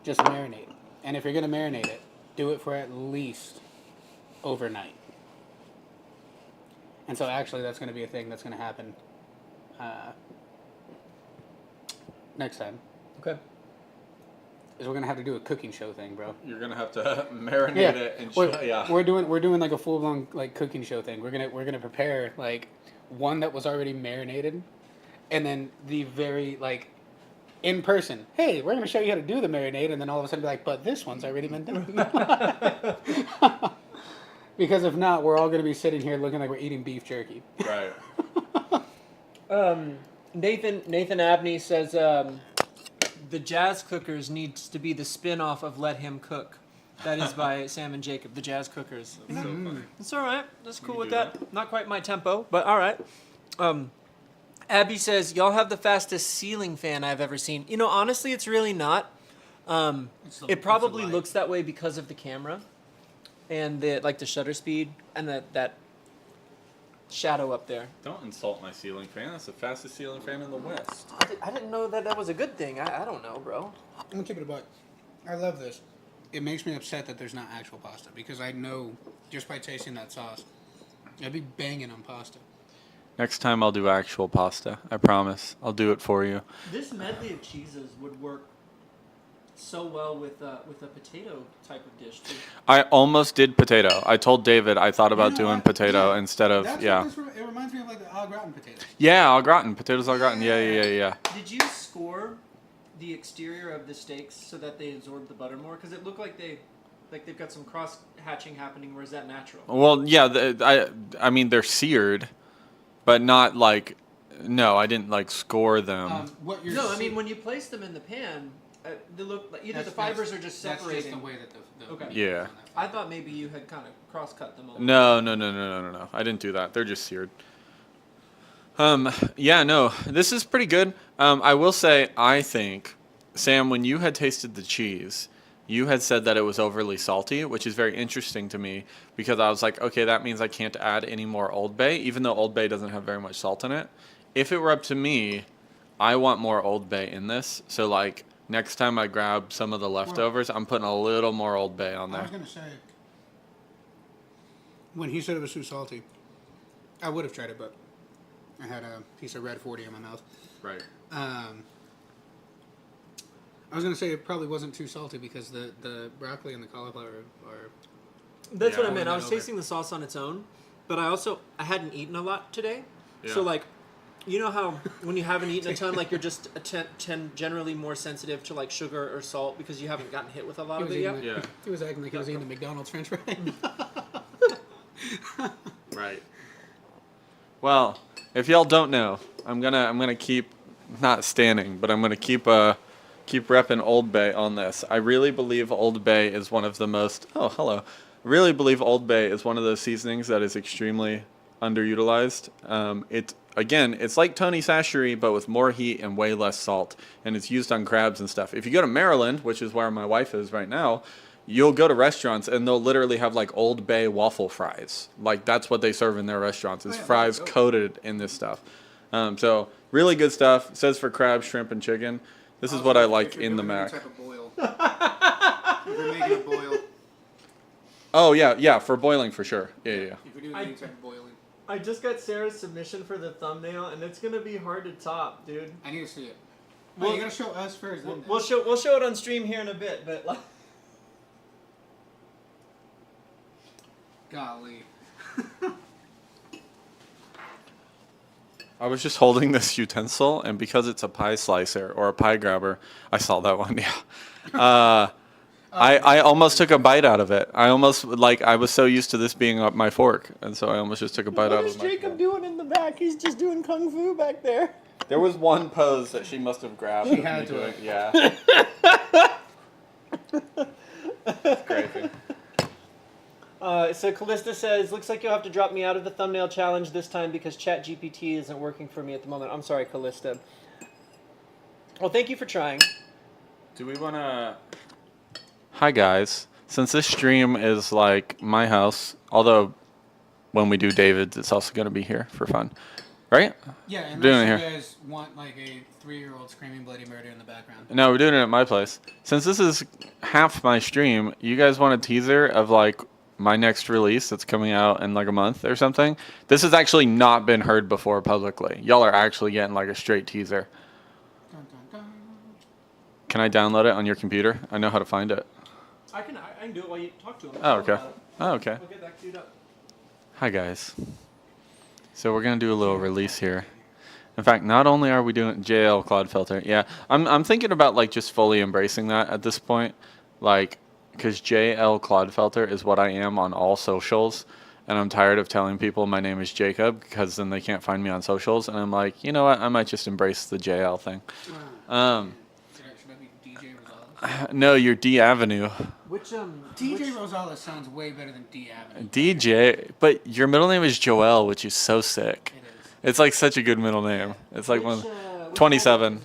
Just marinate. And if you're going to marinate it, do it for at least overnight. And so actually that's going to be a thing that's going to happen next time. Okay. Is we're going to have to do a cooking show thing, bro. You're gonna have to marinate it and we're doing like a full blown like cooking show thing. We're gonna prepare like one that was already marinated, and then the very like in person. Hey, we're gonna show you how to do the marinade, and then all of a sudden be like, but this one's already been done. Because if not, we're all gonna be sitting here looking like we're eating beef jerky. Right. Nathan Abney says the Jazz Cookers needs to be the spin-off of Let Him Cook. That is by Sam and Jacob, the Jazz Cookers. That's so funny. It's all right. That's cool with do that. Not quite my tempo, but all right. Abby says, y'all have the fastest ceiling fan I've ever seen. You know, honestly, it's really not. It's the- It it's probably the light. looks that way because of the camera and the shutter speed and that shadow up there. Don't insult my ceiling fan. That's the fastest ceiling fan in the West. I didn't know that was a good thing. I don't know, bro. I'm gonna keep it a buck. I love this. It makes me upset that there's not actual pasta because I know just by tasting that sauce, I'd be banging on pasta. Next time I'll do actual pasta. I promise. I'll do it for you. This medley of cheeses would work so well with a potato type of dish too. I almost did potato. I told David I thought about You know doing what? potato Yeah. instead of That's yeah. What it reminds me of like the au gratin potatoes. Yeah, au gratin. Potatoes au gratin. Yeah. Did you score the exterior of the steaks so that they absorb the butter more? Because it looked like they've got some cross hatching happening. Or is that natural? Well, yeah. I mean they're seared, but not like. No, I didn't like score them. What you're No, I mean when you place them in the pan, they look like either the fibers are just separating. That's just the way that the Okay. meat Yeah. is on that. I thought maybe you had kind of cross cut them. A little. No. I didn't do that. They're just seared. Yeah, no. This is pretty good. I will say, I think, Sam, when you had tasted the cheese, you had said that it was overly salty, which is very interesting to me because I was like, okay, that means I can't add any more Old Bay, even though Old Bay doesn't have very much salt in it. If it were up to me, I want more Old Bay in this. So, like, next time I grab some of the leftovers, I'm putting a little more Old Bay on I there. was gonna say when he said it was too salty, I would have tried it, but I had a piece of red 40 in my mouth. Right. I was gonna say it probably wasn't too salty because the broccoli and the cauliflower are. That's Yeah. what I meant. I was Over. tasting the sauce on its own, but I hadn't eaten a lot today, so Yeah. like, you know how when you haven't eaten a ton, like you're just generally more sensitive to like sugar or salt because you haven't gotten hit with a lot of it yet. Yeah. He was acting like he was eating a McDonald's French fry. Right. Well, if y'all don't know, I'm gonna keep not standing, but I'm gonna keep repping Old Bay on this. I really believe Old Bay is one of the most. Oh, hello. I really believe Old Bay is one of those seasonings that is extremely underutilized. It's like Tony Sachery, but with more heat and way less salt, and it's used on crabs and stuff. If you go to Maryland, which is where my wife is right now, you'll go to restaurants and they'll literally have like Old Bay waffle fries. Like that's what they serve in their restaurants is Oh, yeah, fries that's dope. coated in this stuff. So really good stuff. It says for crab, shrimp, and chicken. This is what I like in the Mac. Type of boil. If you're making a boil. Oh yeah, for boiling for sure. Yeah. If you're doing any type of boiling. I just got Sarah's submission for the thumbnail, and it's gonna be hard to top, dude. I need to see it. Well, Well, you gotta show us first. Then. We'll show it on stream here in a bit, but like, Golly. I was just holding this utensil, and because it's a pie slicer or a pie grabber, I saw that one. Yeah. I almost took a bite out of it. I was so used to this being up my fork, and so I almost just took a bite out of my fork. doing in the back? He's just doing kung fu back there. There was one pose that she must have grabbed. She of had me to doing- have. Yeah. It's crazy. So Callista says, looks like you'll have to drop me out of the thumbnail challenge this time because ChatGPT isn't working for me at the moment. I'm sorry, Callista. Well, thank you for trying. Do we want to... Hi, guys. Since this stream is like my house, although when we do David's, it's also going to be here for fun. Right? Yeah, unless Doing it you here. guys want like a 3-year-old screaming bloody murder in the background. No, we're doing it at my place. Since this is half my stream, you guys want a teaser of like my next release that's coming out in like a month or something? This has actually not been heard before publicly. Y'all are actually getting like a straight teaser. Dun, dun, dun. Can I download it on your computer? I know how to find it. I can do it while you talk to him. Oh, okay. Oh, okay. We'll get that queued up. Hi, guys. So we're going to do a little release here. In fact, not only are we doing JL Clodfelter, yeah, I'm thinking about like just fully embracing that at this point. Like, because JL Clodfelter is what I am on all socials. And I'm tired of telling people my name is Jacob because then they can't find me on socials. And I'm like, you know what? I might just embrace the JL thing. Should I be DJ Rosales? No, you're D Avenue. Which DJ Rosales sounds way better than D Avenue. DJ, but your middle name is Joel, which is so sick. It is. It's like such a good middle name. It's like Which, one. which 27.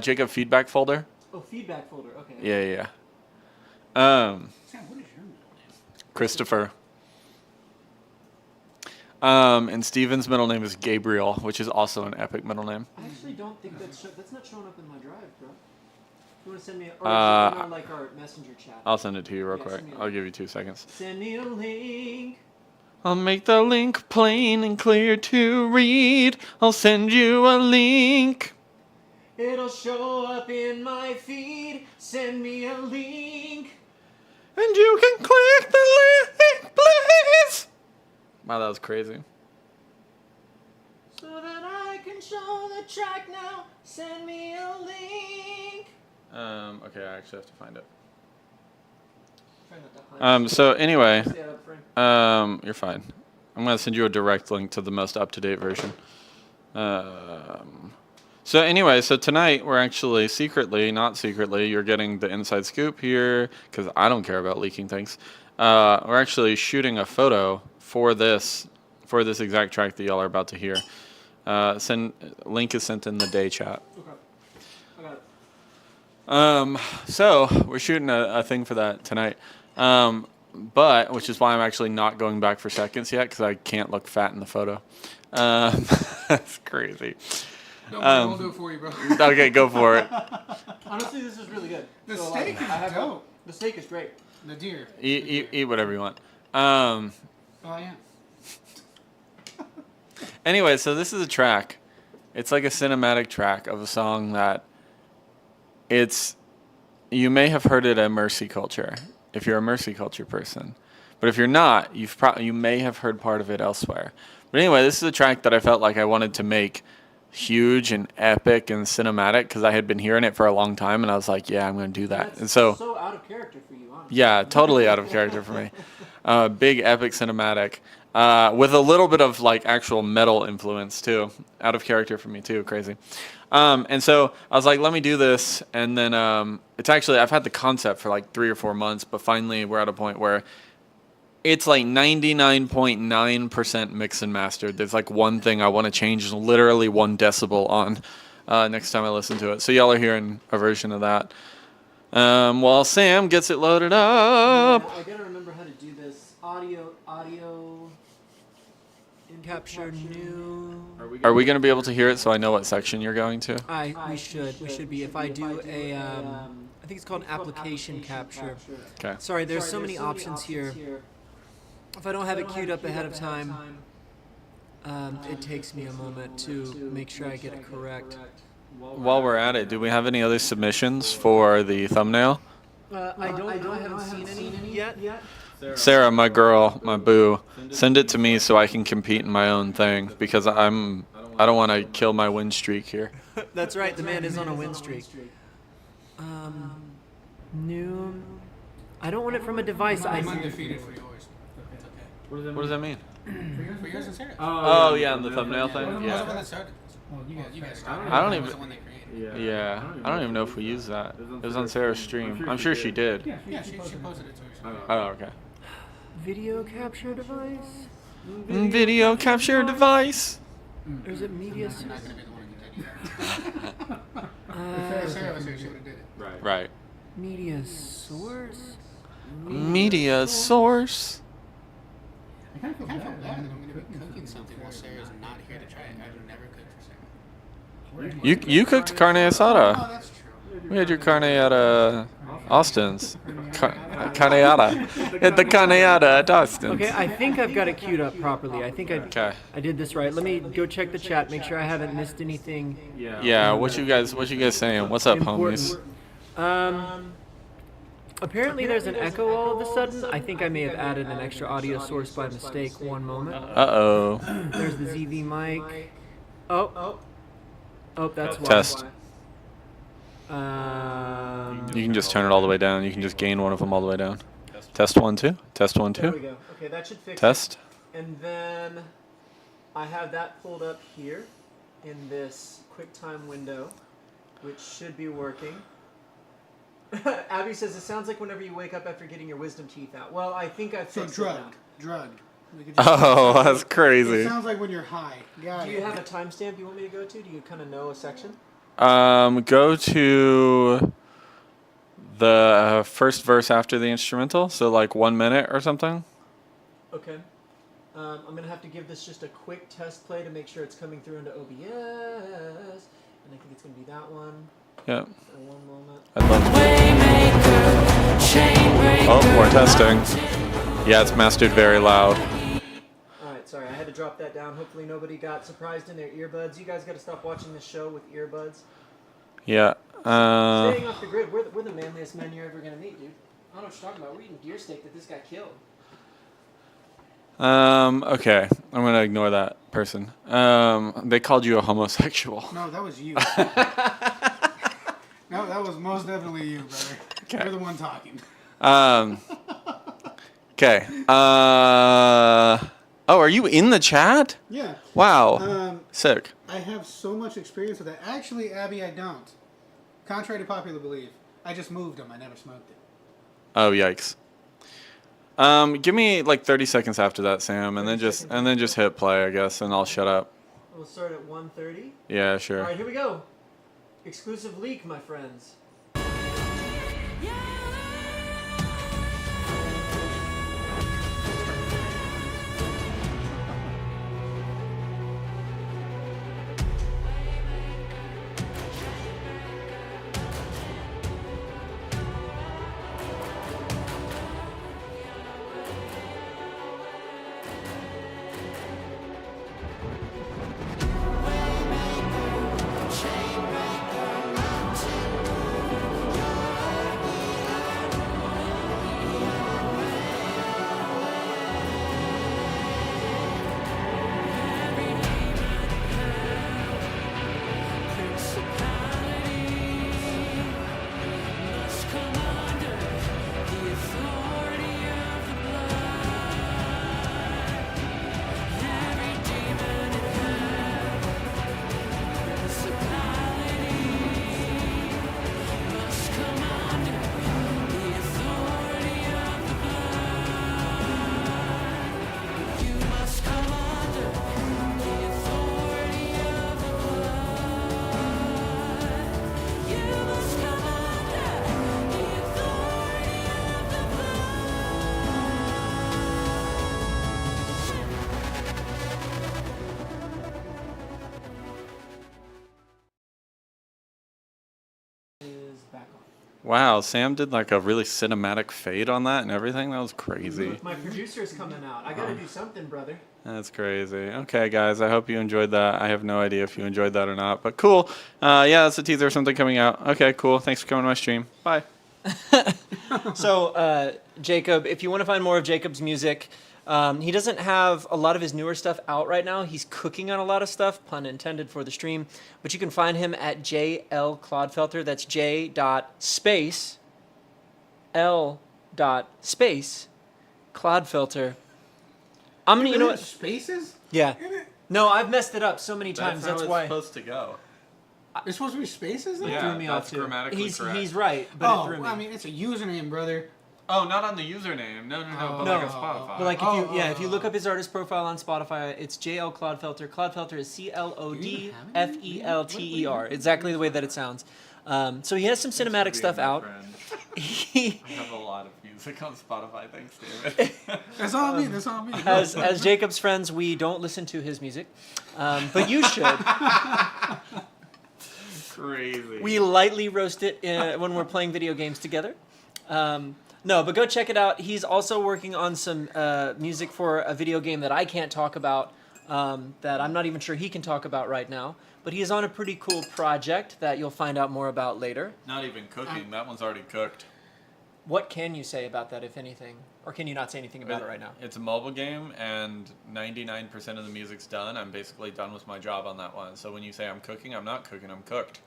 Jacob feedback folder. Oh, feedback folder. Okay. Yeah. Sam, what is your middle name? Christopher. And Steven's middle name is Gabriel, which is also an epic middle name. I actually don't think that's not showing up in my drive, bro. You want to send me, or is it in like our messenger chat? I'll send it to you real Yeah, quick. send me a I'll link. give you 2 seconds. Send me a link. I'll make the link plain and clear to read. I'll send you a link. It'll show up in my feed. Send me a link. And you can click the link, please. Wow, that was crazy. So that I can show the track now. Send me a link. Okay, I actually have to find it. Try not to hide. So anyway, Stay out of frame. you're fine. I'm gonna send you a direct link to the most up-to-date version. So anyway, so tonight we're actually not secretly, you're getting the inside scoop here because I don't care about leaking things. We're actually shooting a photo for this exact track that y'all are about to hear. Link is sent in the day chat. Okay. I got it. So we're shooting a thing for that tonight. But which is why I'm actually not going back for seconds yet because I can't look fat in the photo. That's crazy. Don't worry, we'll do it for you, bro. Okay, go for it. Honestly, this is really good. The So, steak is I have dope. The steak is great. The deer. Eat whatever you want. Oh, yeah. Anyway, so this is a track. It's like a cinematic track of a song that you may have heard it at Mercy Culture if you're a Mercy Culture person. But if you're not, you may have heard part of it elsewhere. But anyway, this is a track that I felt like I wanted to make huge and epic and cinematic because I had been hearing it for a long time and I was like, yeah, I'm going to do that. That's And so out of character for you, honestly. yeah, totally out of character for me. Big epic cinematic with a little bit of like actual metal influence too. Out of character for me too. Crazy. And so I was like, let me do this. And then it's actually, I've had the concept for like 3 or 4 months, but finally we're at a point where it's like 99.9% mixed and mastered. There's like one thing I want to change literally 1 decibel on next time I listen to it. So y'all are hearing a version of that. While Sam gets it loaded up. Yeah, I gotta remember how to do this. Audio. Capture new. Are we going to be able to hear it so I know what section you're going to? We should be. If I do a, I think it's called application capture. Okay. Sorry, there's so many options here. If I don't have it queued up ahead of time, it takes me a moment to make sure I get it correct. While we're at it, do we have any other submissions for the thumbnail? I haven't seen any yet. Sarah, my girl, my boo, send it to me so I can compete in my own thing because I don't want to kill my win streak here. That's right. The man is on a win streak. New. I don't want it from a device. I'm undefeated for yours. It's okay. What does that mean? For yours and Sarah's. Oh yeah, on the thumbnail thing. Wasn't the one Yeah. that started this. Well, you guys started. I don't It even- was the one they created. Yeah, I don't even know if we used that. It was on Sarah's stream. I'm sure she did. Yeah, she posted it to herself. Oh, okay. Video capture device. Video capture device. Or is it media? I'm not going to be the one who did it. If Sarah was here, she would have did it. Right. Media source. Media source. I kind of feel bad that I'm going to be cooking something while Sarah's not here to try it. I've never cooked for Sarah. You cooked carne Oh, asada. that's true. We had your carne at Austin's. Carneada. At the carneada at Austin's. Okay, I think I've got it queued up properly. I think Okay. I did this right. Let me go check the chat, make sure I haven't missed anything Yeah. What you guys saying? What's up, homies? important. Apparently there's an echo all of a sudden. I think I may have added an extra audio source by mistake. One moment. Uh-oh. There's the ZV mic. Oh, that's why. Test. You can just turn it all the way down. You can just gain one of them all the way down. Test 1 2. Test 1 There we 2. go. Okay, that should fix it. Test. And then I have that pulled up here in this QuickTime window, which should be working. Abby says it sounds like whenever you wake up after getting your wisdom teeth out. Well, I think I've So fixed it now. drugged. We could just- Oh, that's It crazy. sounds like when you're high. Got Do it. you have a timestamp you want me to go to? Do you kind of know a section? Go to the first verse after the instrumental, so like 1 minute or something. Okay. I'm gonna have to give this just a quick test play to make sure it's coming through into OBS, and I think it's gonna be that one. Yeah. For one moment. I'd love to. Oh, we're testing. Yeah, it's mastered very loud. All right, sorry, I had to drop that down. Hopefully nobody got surprised in their earbuds. You guys got to stop watching this show with earbuds. Yeah. Staying off the grid, we're the manliest men you're ever gonna meet, dude. I don't know what you're talking about. We're eating deer steak that this guy killed. Okay, I'm gonna ignore that person. They called you a homosexual. No, that was you. No, that was most definitely you, brother. Okay. You're the one talking. Okay. Oh, are you in the chat? Yeah. Wow. Sick. I have so much experience with that. Actually, Abby, I don't. Contrary to popular belief, I just moved them. I never smoked it. Oh, yikes. Give me like 30 seconds after that, Sam, and then just hit play, I guess, and I'll shut up. We'll start at 1:30. Yeah, sure. All right, here we go. Exclusive leak, my friends. Wow, Sam did like a really cinematic fade on that and everything. That was crazy. My producer's coming out. I gotta do something, brother. That's crazy. Okay, guys, I hope you enjoyed that. I have no idea if you enjoyed that or not, but cool. Yeah, that's a teaser of something coming out. Okay, cool. Thanks for coming to my stream. Bye. So, Jacob, if you want to find more of Jacob's music, he doesn't have a lot of his newer stuff out right now. He's cooking on a lot of stuff, pun intended for the stream. But you can find him at JL Clodfelter. That's J.space L.space Clodfelter. I'm gonna, you know what? Spaces? Yeah. In it? No, I've messed it up so many times. That's why. supposed to go. There's supposed to be spaces in it? Yeah, Threw me off that's too. grammatically correct. He's right, but it Oh, threw me. I mean, it's a username, brother. Oh, not on the username. No, but No. like on Spotify. But like if you look up his artist profile on Spotify, it's JL Clodfelter. Clodfelter is CLODFELTER. Exactly the way that it sounds. So he has some cinematic stuff out. I have a lot of music on Spotify. Thanks, David. That's all me. That's all me. As Jacob's friends, we don't listen to his music, but you should. Crazy. We lightly roast it when we're playing video games together. No, but go check it out. He's also working on some music for a video game that I can't talk about, that I'm not even sure he can talk about right now. But he is on a pretty cool project that you'll find out more about later. Not even cooking. That one's already cooked. What can you say about that, if anything? Or can you not say anything about it right now? It's a mobile game, and 99% of the music's done. I'm basically done with my job on that one. So when you say I'm cooking, I'm not cooking. I'm cooked.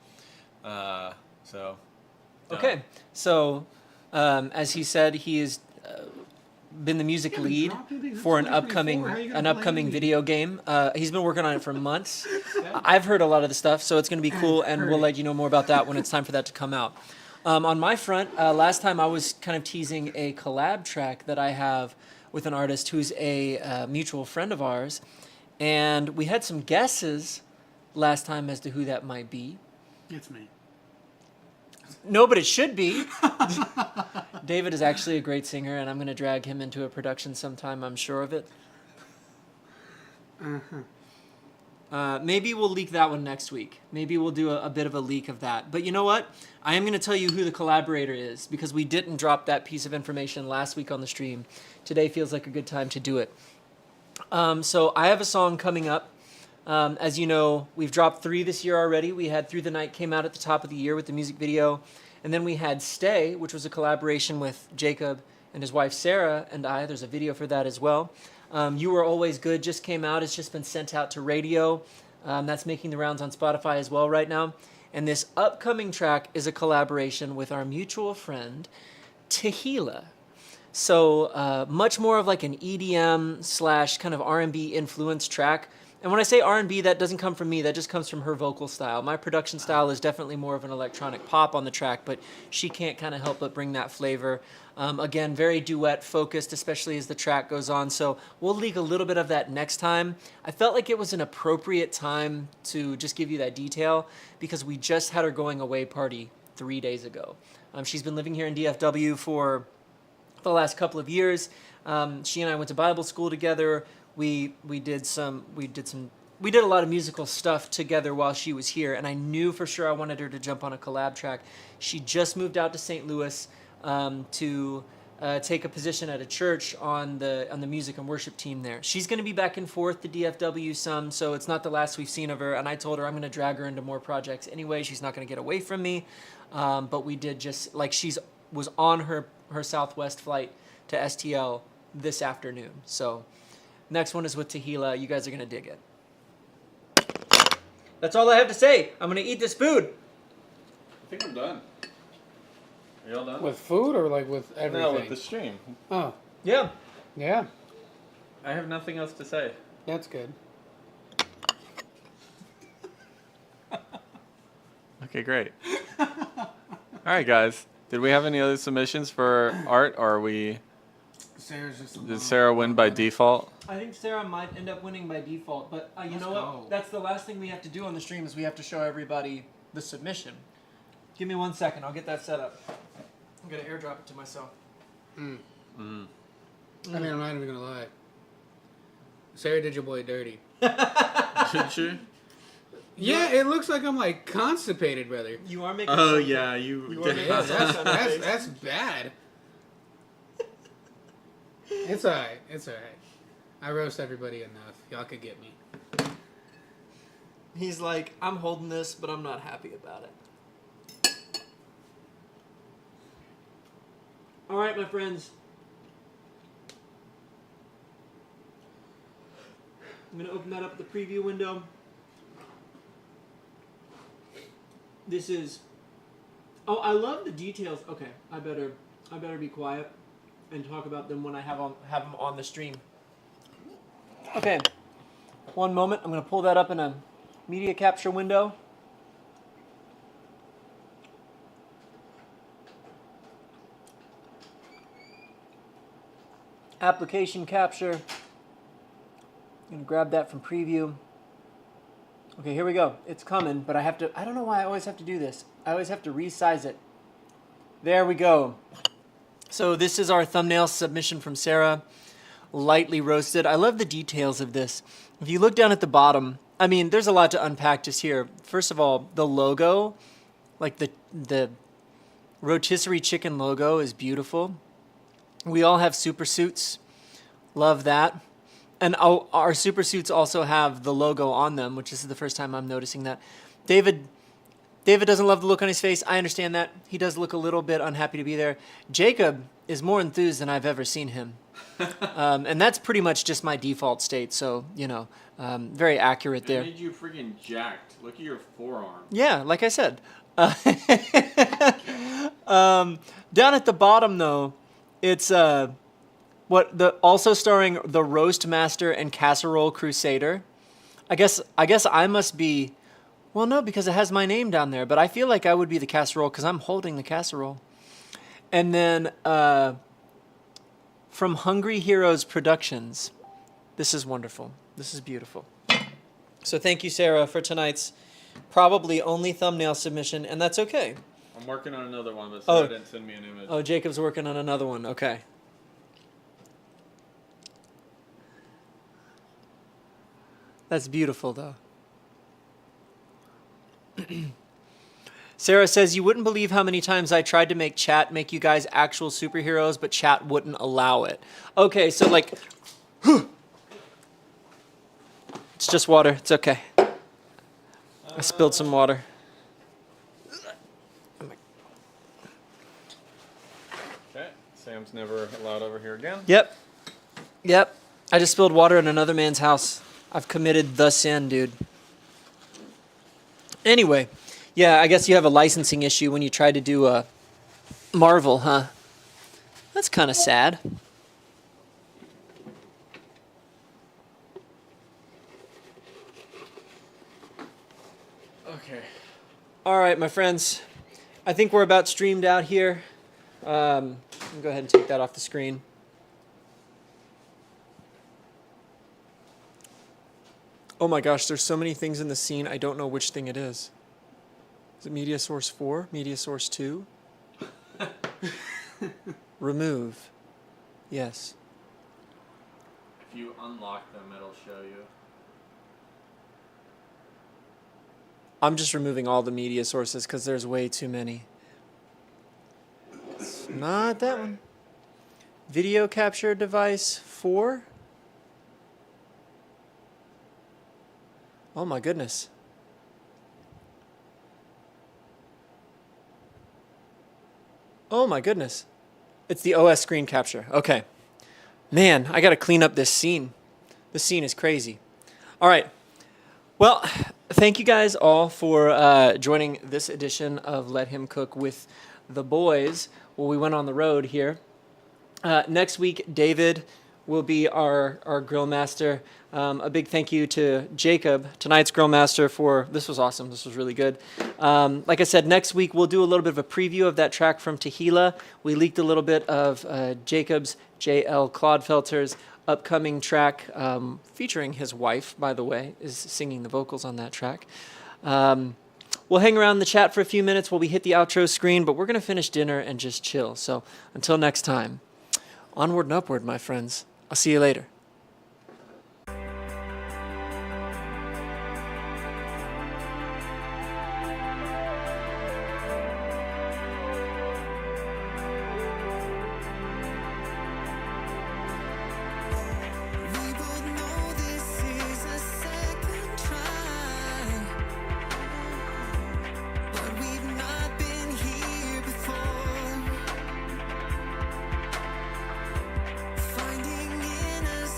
Done. Okay, so as he said, he has been the music lead for an upcoming video game. He's been working on it for months. I've heard a lot of the stuff, so it's going to be cool, and we'll let you know more about that when it's time for that to come out. On my front, last time I was kind of teasing a collab track that I have with an artist who's a mutual friend of ours, and we had some guesses last time as to who that might be. It's me. No, but it should be. David is actually a great singer, and I'm going to drag him into a production sometime, I'm sure of it. Maybe we'll leak that one next week. Maybe we'll do a bit of a leak of that. But you know what? I am going to tell you who the collaborator is, because we didn't drop that piece of information last week on the stream. Today feels like a good time to do it. So I have a song coming up. As you know, we've dropped 3 this year already. We had Through the Night came out at the top of the year with the music video. And then we had Stay, which was a collaboration with Jacob and his wife Sarah and I. There's a video for that as well. You Were Always Good just came out. It's just been sent out to radio. That's making the rounds on Spotify as well right now. And this upcoming track is a collaboration with our mutual friend, Tehila. So much more of like an EDM / kind of R&B influenced track. And when I say R&B, that doesn't come from me. That just comes from her vocal style. My production style is definitely more of an electronic pop on the track, but she can't kind of help but bring that flavor. Again, very duet focused, especially as the track goes on. So we'll leak a little bit of that next time. I felt like it was an appropriate time to just give you that detail because we just had her going away party 3 days ago. She's been living here in DFW for the last couple of years. She and I went to Bible school together. We did a lot of musical stuff together while she was here, and I knew for sure I wanted her to jump on a collab track. She just moved out to St. Louis to take a position at a church on the music and worship team there. She's going to be back and forth to DFW some, so it's not the last we've seen of her. And I told her I'm going to drag her into more projects anyway. She's not going to get away from me, but we did just like was on her Southwest flight to STL this afternoon. So. Next one is with Tehila. You guys are going to dig it. That's all I have to say. I'm going to eat this food. I think I'm done. Are you all done? With food or like with everything? No, with the stream. Oh. Yeah. Yeah. I have nothing else to say. That's good. Okay, great. All right, guys. Did we have any other submissions for art, or are we... Did Sarah win by default? I think Sarah might end up winning by default, but you know go. what? That's the last thing we have to do on the stream is we have to show everybody the submission. Give me 1 second. I'll get that set up. I'm going to airdrop it to myself. I mean, I'm not even going to lie. Sarah did your boy dirty. Did she? Yeah, it looks like I'm like constipated, brother. You are making Oh, something. yeah, you are did. making Yeah, something. that's bad. It's alright. It's alright. I roast everybody enough. Y'all could get me. He's like, I'm holding this, but I'm not happy about it. All right, my friends. I'm going to open that up at the preview window. This is... Oh, I love the details. Okay, I better be quiet and talk about them when I have them on the stream. Okay, 1 moment. I'm going to pull that up in a media capture window. Application capture. I'm going to grab that from preview. Okay, here we go. It's coming, but I don't know why I always have to do this. I always have to resize it. There we go. So this is our thumbnail submission from Sarah, lightly roasted. I love the details of this. If you look down at the bottom, I mean, there's a lot to unpack just here. First of all, the logo, like the rotisserie chicken logo is beautiful. We all have super suits. Love that. And our super suits also have the logo on them, which is the first time I'm noticing that. David doesn't love the look on his face. I understand that. He does look a little bit unhappy to be there. Jacob is more enthused than I've ever seen him. And that's pretty much just my default state. So, very accurate there. It made you freaking jacked. Look at your forearm. Yeah, like I said. Down at the bottom, though, it's also starring the Roast Master and Casserole Crusader. I guess I must be. Well, no, because it has my name down there, but I feel like I would be the casserole because I'm holding the casserole. And then from Hungry Heroes Productions, this is wonderful. This is beautiful. So thank you, Sarah, for tonight's probably only thumbnail submission, and that's okay. I'm working on another one, but Oh. Sarah didn't send me an image. Oh, Jacob's working on another one. Okay. That's beautiful, though. Sarah says, you wouldn't believe how many times I tried to make chat make you guys actual superheroes, but chat wouldn't allow it. Okay, so like, it's just water. It's okay. I spilled some water. Okay, Sam's never allowed over here again. Yep. Yep. I just spilled water in another man's house. I've committed the sin, dude. Anyway, yeah, I guess you have a licensing issue when you try to do a Marvel, huh? That's kind of sad. Okay. All right, my friends. I think we're about streamed out here. Let me go ahead and take that off the screen. Oh my gosh, there's so many things in the scene, I don't know which thing it is. Is it media source 4? Media source 2? Remove. Yes. If you unlock them, it'll show you. I'm just removing all the media sources because there's way too many. It's not that one. Video capture device 4? Oh my goodness. Oh my goodness. It's the OS screen capture. Okay. Man, I got to clean up this scene. This scene is crazy. All right. Well, thank you guys all for joining this edition of Let Him Cook with the Boys. Well, we went on the road here. Next week, David will be our grill master. A big thank you to Jacob, tonight's grill master, for this was awesome. This was really good. Like I said, next week we'll do a little bit of a preview of that track from Tehillah. We leaked a little bit of Jacob's J.L. Clodfelter's upcoming track, featuring his wife, by the way, is singing the vocals on that track. We'll hang around the chat for a few minutes while we hit the outro screen, but we're going to finish dinner and just chill. So until next time, onward and upward, my friends. I'll see you later. Finding innocence.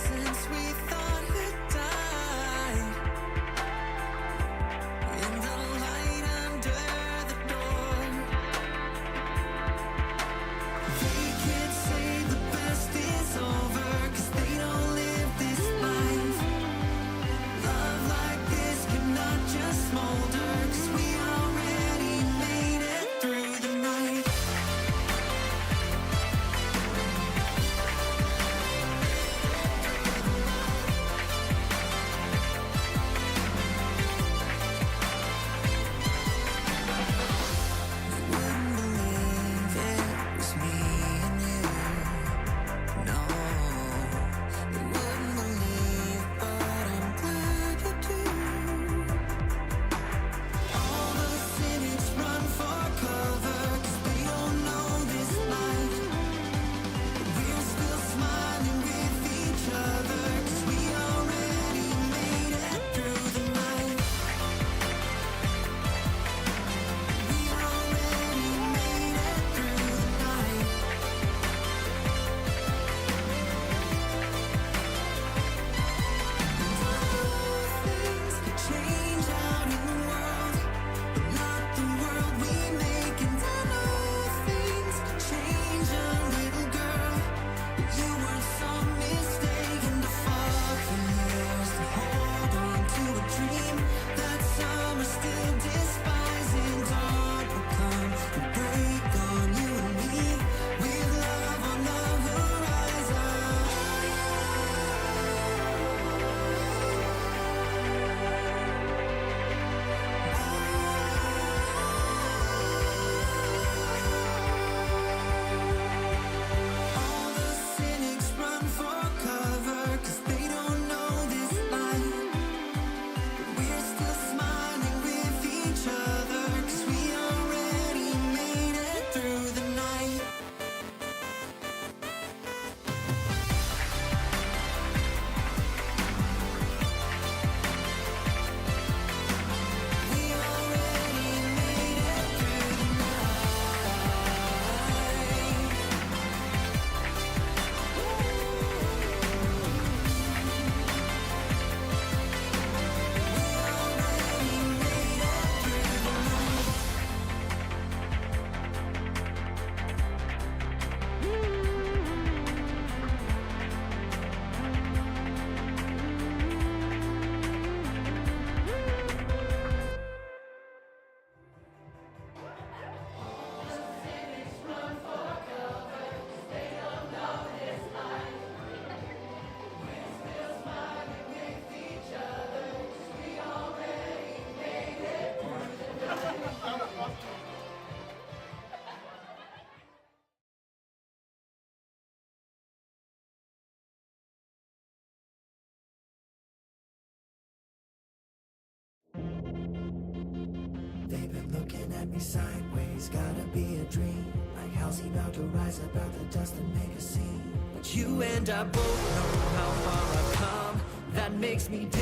at me sideways, gotta be a dream. Like how's he about to rise up out the dust and make a scene? But you and I both know how far I've come. That makes me dangerous.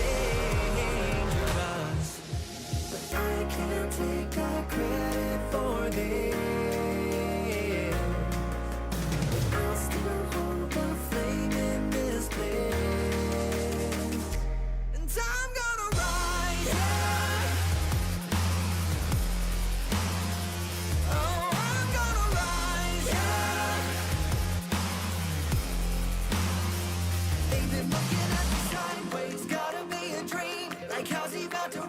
But I can't take all credit for this. I'll still hold the flame in this place. And I'm gonna rise, yeah. Oh, I'm gonna rise, yeah. They've been looking at me sideways, gotta be a dream. Like how's he about to